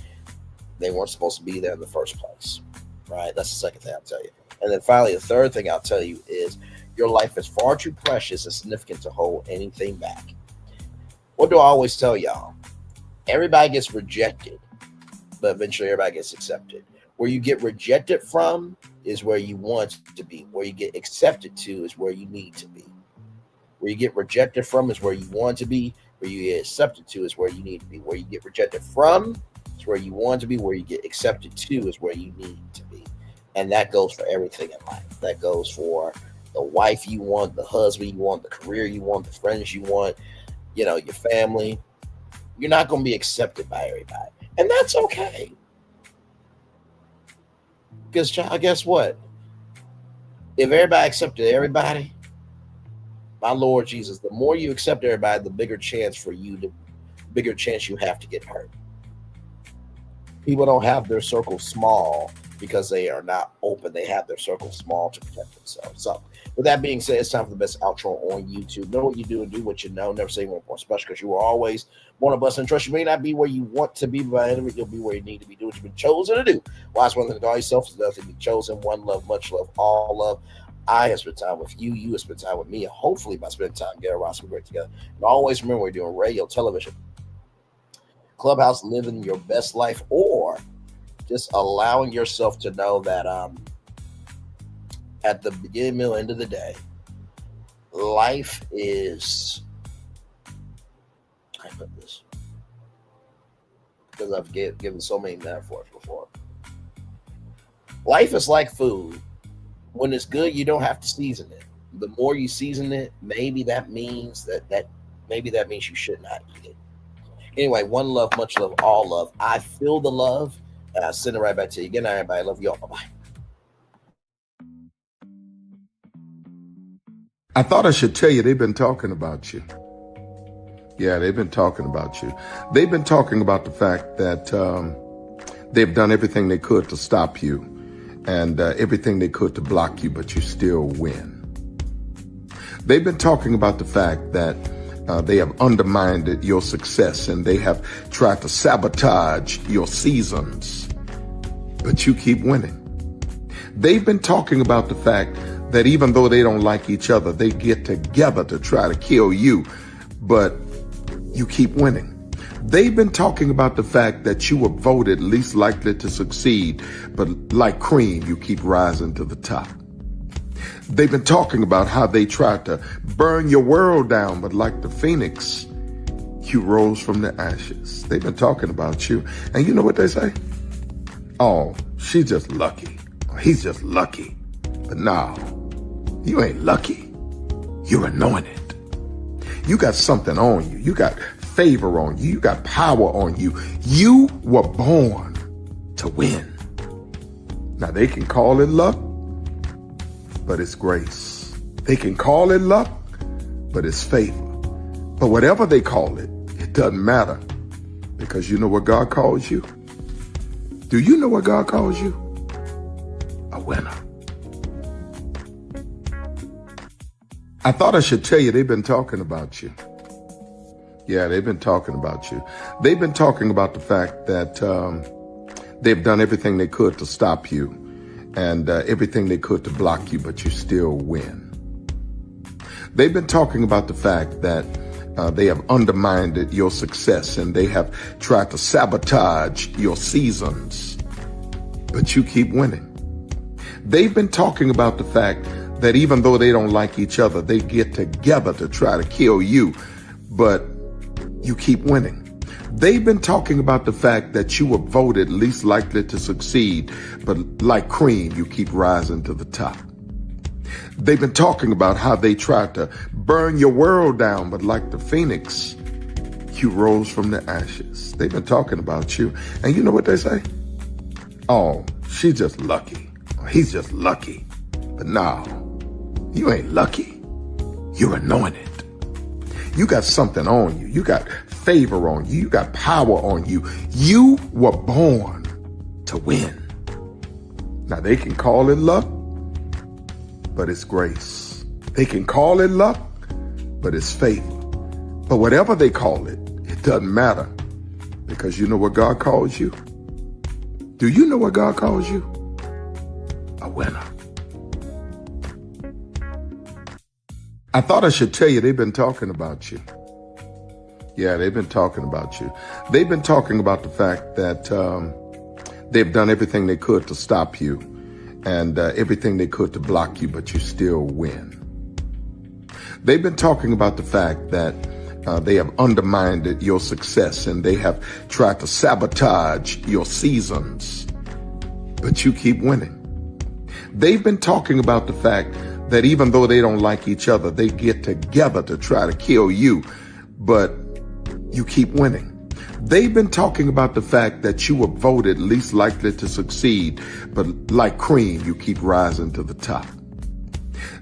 S10: they weren't supposed to be there in the first place. Right? That's the second thing I'll tell you. And then finally, the third thing I'll tell you is your life is far too precious and significant to hold anything back. What do I always tell y'all? Everybody gets rejected, but eventually everybody gets accepted. Where you get rejected from is where you want to be. Where you get accepted to is where you need to be. Where you get rejected from is where you want to be. Where you get accepted to is where you need to be. Where you get rejected from is where you want to be. Where you get accepted to is where you need to be. And that goes for everything in life. That goes for the wife you want, the husband you want, the career you want, the friends you want, you know, your family. You're not going to be accepted by everybody. And that's okay. Because, child, guess what? If everybody accepted everybody, my Lord Jesus, the more you accept everybody, the bigger chance you have to get hurt. People don't have their circle small because they are not open. They have their circle small to protect themselves. So with that being said, it's time for the best outro on YouTube. Know what you do and do what you know. Never say one more special, because you are always one of us. And trust, you may not be where you want to be, but you'll be where you need to be. Do what you've been chosen to do. Wise one thing to call yourself is nothing to be chosen. One love, much love, all love. I have spent time with you. You have spent time with me. And hopefully by spending time together, we're awesome, great together. And always remember, we're doing radio, television, Clubhouse, living your best life, or just allowing yourself to know that at the beginning, middle, end of the day, life is, I put this because I've given so many metaphors before. Life is like food. When it's good, you don't have to season it. The more you season it, maybe that means that you should not eat it. Anyway, one love, much love, all love. I feel the love, and I send it right back to you. Good night, everybody. Love you all. Bye-bye.
S3: I thought I should tell you, they've been talking about you. Yeah, they've been talking about you. They've been talking about the fact that they've done everything they could to stop you and everything they could to block you, but you still win. They've been talking about the fact that they have undermined your success and they have tried to sabotage your seasons, but you keep winning. They've been talking about the fact that even though they don't like each other, they get together to try to kill you, but you keep winning. They've been talking about the fact that you were voted least likely to succeed, but like cream, you keep rising to the top. They've been talking about how they tried to burn your world down, but like the phoenix, you rose from the ashes. They've been talking about you. And you know what they say? Oh, she's just lucky. He's just lucky. But no, you ain't lucky. You're anointed. You got something on you. You got favor on you. You got power on you. You were born to win. Now they can call it luck, but it's grace. They can call it luck, but it's favor. But whatever they call it, it doesn't matter, because you know what God calls you? Do you know what God calls you? A winner. I thought I should tell you, they've been talking about you. Yeah, they've been talking about you. They've been talking about the fact that they've done everything they could to stop you and everything they could to block you, but you still win. They've been talking about the fact that they have undermined your success and they have tried to sabotage your seasons, but you keep winning. They've been talking about the fact that even though they don't like each other, they get together to try to kill you, but you keep winning. They've been talking about the fact that you were voted least likely to succeed, but like cream, you keep rising to the top. They've been talking about how they tried to burn your world down, but like the phoenix, you rose from the ashes. They've been talking about you. And you know what they say? Oh, she's just lucky. He's just lucky. But no, you ain't lucky. You're anointed. You got something on you. You got favor on you. You got power on you. You were born to win. Now they can call it luck, but it's grace. They can call it luck, but it's favor. But whatever they call it, it doesn't matter, because you know what God calls you? Do you know what God calls you? A winner. I thought I should tell you, they've been talking about you. Yeah, they've been talking about you. They've been talking about the fact that they've done everything they could to stop you and everything they could to block you, but you still win. They've been talking about the fact that they have undermined your success and they have tried to sabotage your seasons, but you keep winning. They've been talking about the fact that even though they don't like each other, they get together to try to kill you, but you keep winning. They've been talking about the fact that you were voted least likely to succeed, but like cream, you keep rising to the top.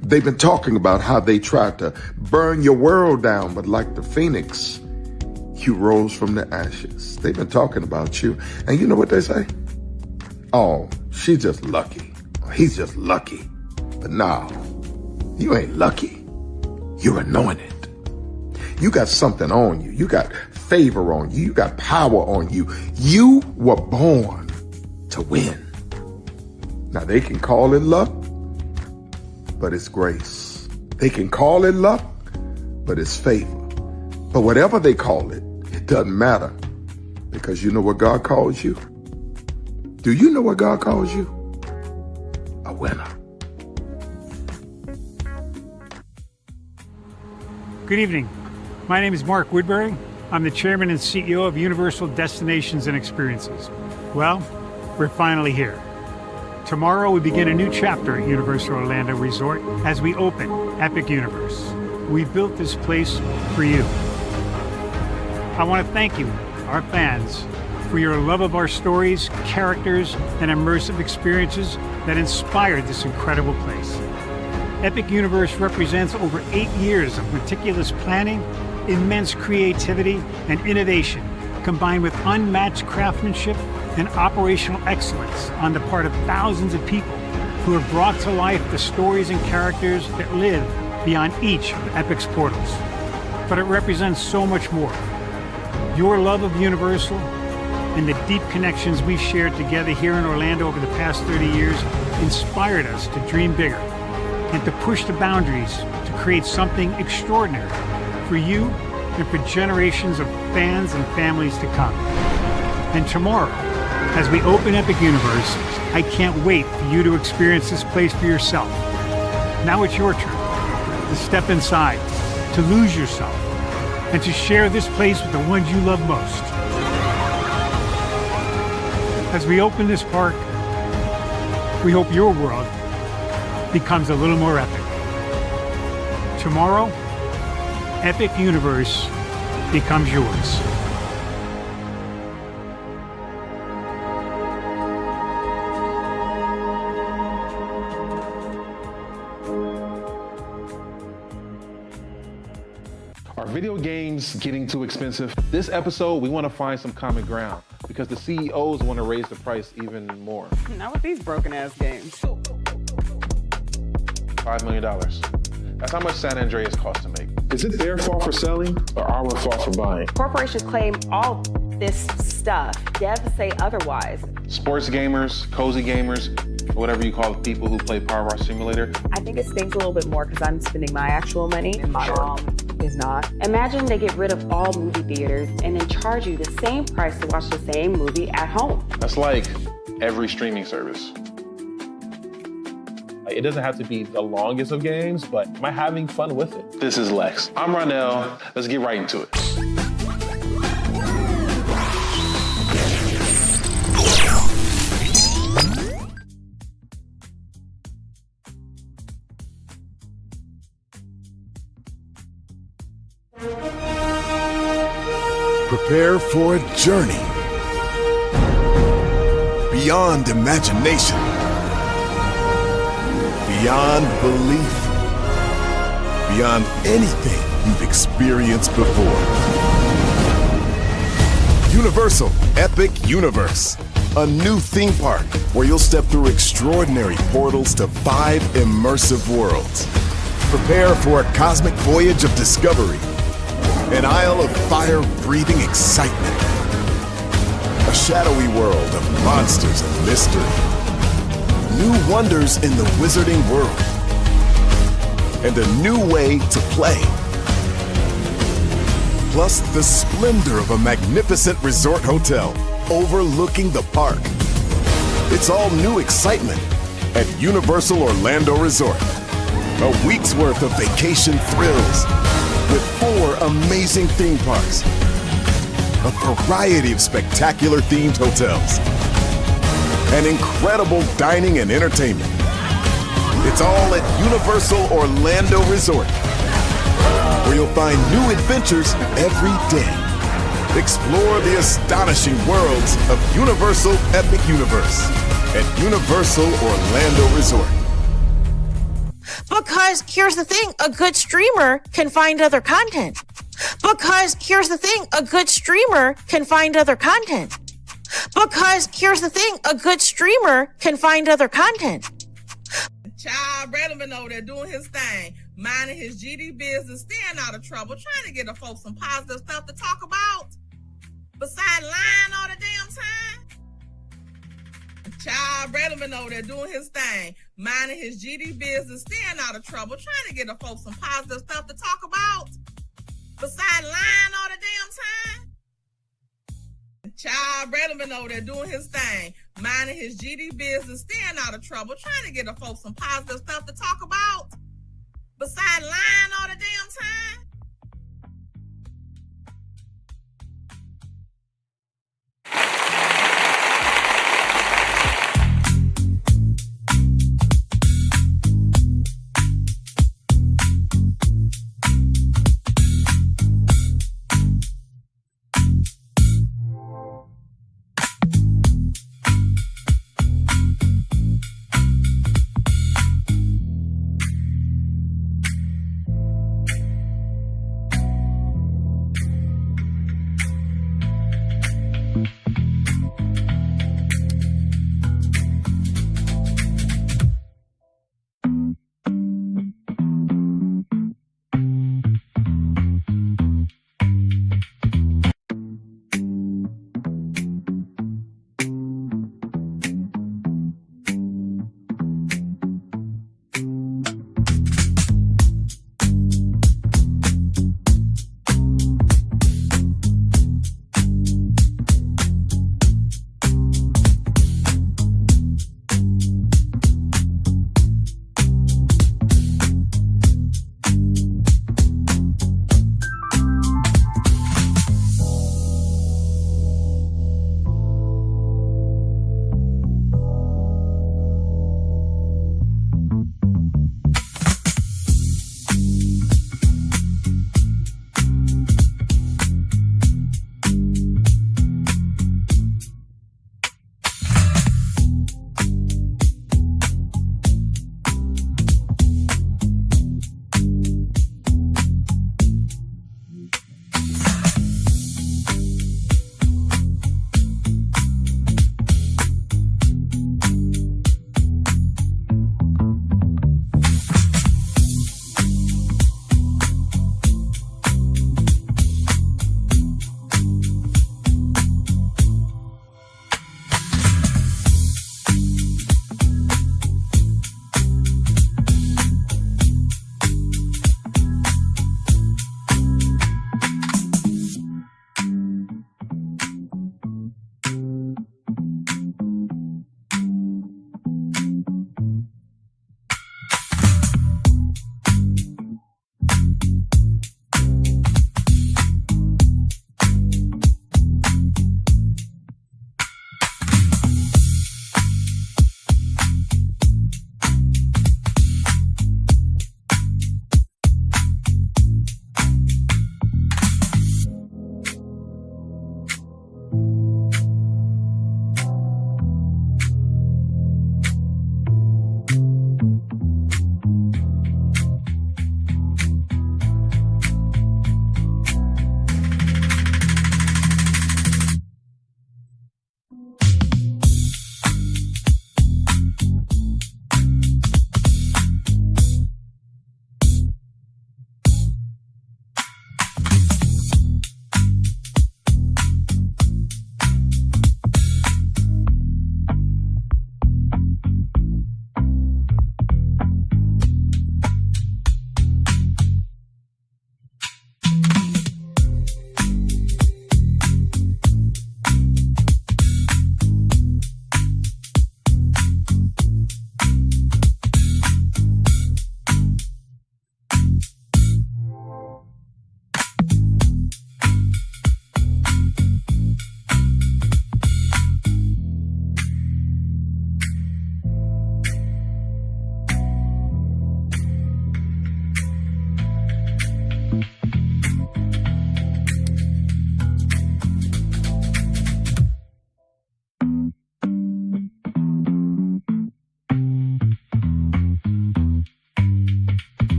S3: They've been talking about how they tried to burn your world down, but like the phoenix, you rose from the ashes. They've been talking about you. And you know what they say? Oh, she's just lucky. He's just lucky. But no, you ain't lucky. You're anointed. You got something on you. You got favor on you. You got power on you. You were born to win. Now they can call it luck, but it's grace. They can call it luck, but it's favor. But whatever they call it, it doesn't matter, because you know what God calls you? Do you know what God calls you? A winner.
S4: Good evening. My name is Mark Woodbury. I'm the chairman and CEO of Universal Destinations and Experiences. Well, we're finally here. Tomorrow we begin a new chapter at Universal Orlando Resort as we open Epic Universe. We built this place for you. I want to thank you, our fans, for your love of our stories, characters, and immersive experiences that inspired this incredible place. Epic Universe represents over 8 years of meticulous planning, immense creativity, and innovation, combined with unmatched craftsmanship and operational excellence on the part of thousands of people who have brought to life the stories and characters that live beyond each of Epic's portals. But it represents so much more. Your love of Universal and the deep connections we've shared together here in Orlando over the past 30 years inspired us to dream bigger and to push the boundaries to create something extraordinary for you and for generations of fans and families to come. And tomorrow, as we open Epic Universe, I can't wait for you to experience this place for yourself. Now it's your turn to step inside, to lose yourself, and to share this place with the ones you love most. As we open this park, we hope your world becomes a little more epic. Tomorrow, Epic Universe becomes yours.
S5: Are video games getting too expensive? This episode, we want to find some common ground because the CEOs want to raise the price even more.
S6: Not with these broken ass games.
S5: $5 million. That's how much San Andreas costs to make. Is it their fault for selling or our fault for buying?
S6: Corporations claim all this stuff. Devs say otherwise.
S5: Sports gamers, cozy gamers, whatever you call the people who play Power Wash Simulator.
S6: I think it stings a little bit more because I'm spending my actual money and my mom is not. Imagine they get rid of all movie theaters and then charge you the same price to watch the same movie at home.
S5: That's like every streaming service. It doesn't have to be the longest of games, but am I having fun with it? This is Lex. I'm Ronell. Let's get right into it.
S1: Prepare for a journey beyond imagination, beyond belief, beyond anything you've experienced before. Universal Epic Universe, a new theme park where you'll step through extraordinary portals to 5 immersive worlds. Prepare for a cosmic voyage of discovery, an isle of fire-breathing excitement, a shadowy world of monsters and mystery, new wonders in the wizarding world, and a new way to play. Plus the splendor of a magnificent resort hotel overlooking the park. It's all new excitement at Universal Orlando Resort. A week's worth of vacation thrills with 4 amazing theme parks, a variety of spectacular themed hotels, and incredible dining and entertainment. It's all at Universal Orlando Resort, where you'll find new adventures every day. Explore the astonishing worlds of Universal Epic Universe at Universal Orlando Resort.
S7: Because here's the thing, a good streamer can find other content. Because here's the thing, a good streamer can find other content. Because here's the thing, a good streamer can find other content.
S8: Child Redman over there doing his thing, minding his GD business, staying out of trouble, trying to get the folks some positive stuff to talk about, besides lying all the damn time. Child Redman over there doing his thing, minding his GD business, staying out of trouble, trying to get the folks some positive stuff to talk about, besides lying all the damn time. Child Redman over there doing his thing, minding his GD business, staying out of trouble, trying to get the folks some positive stuff to talk about, besides lying all the damn time.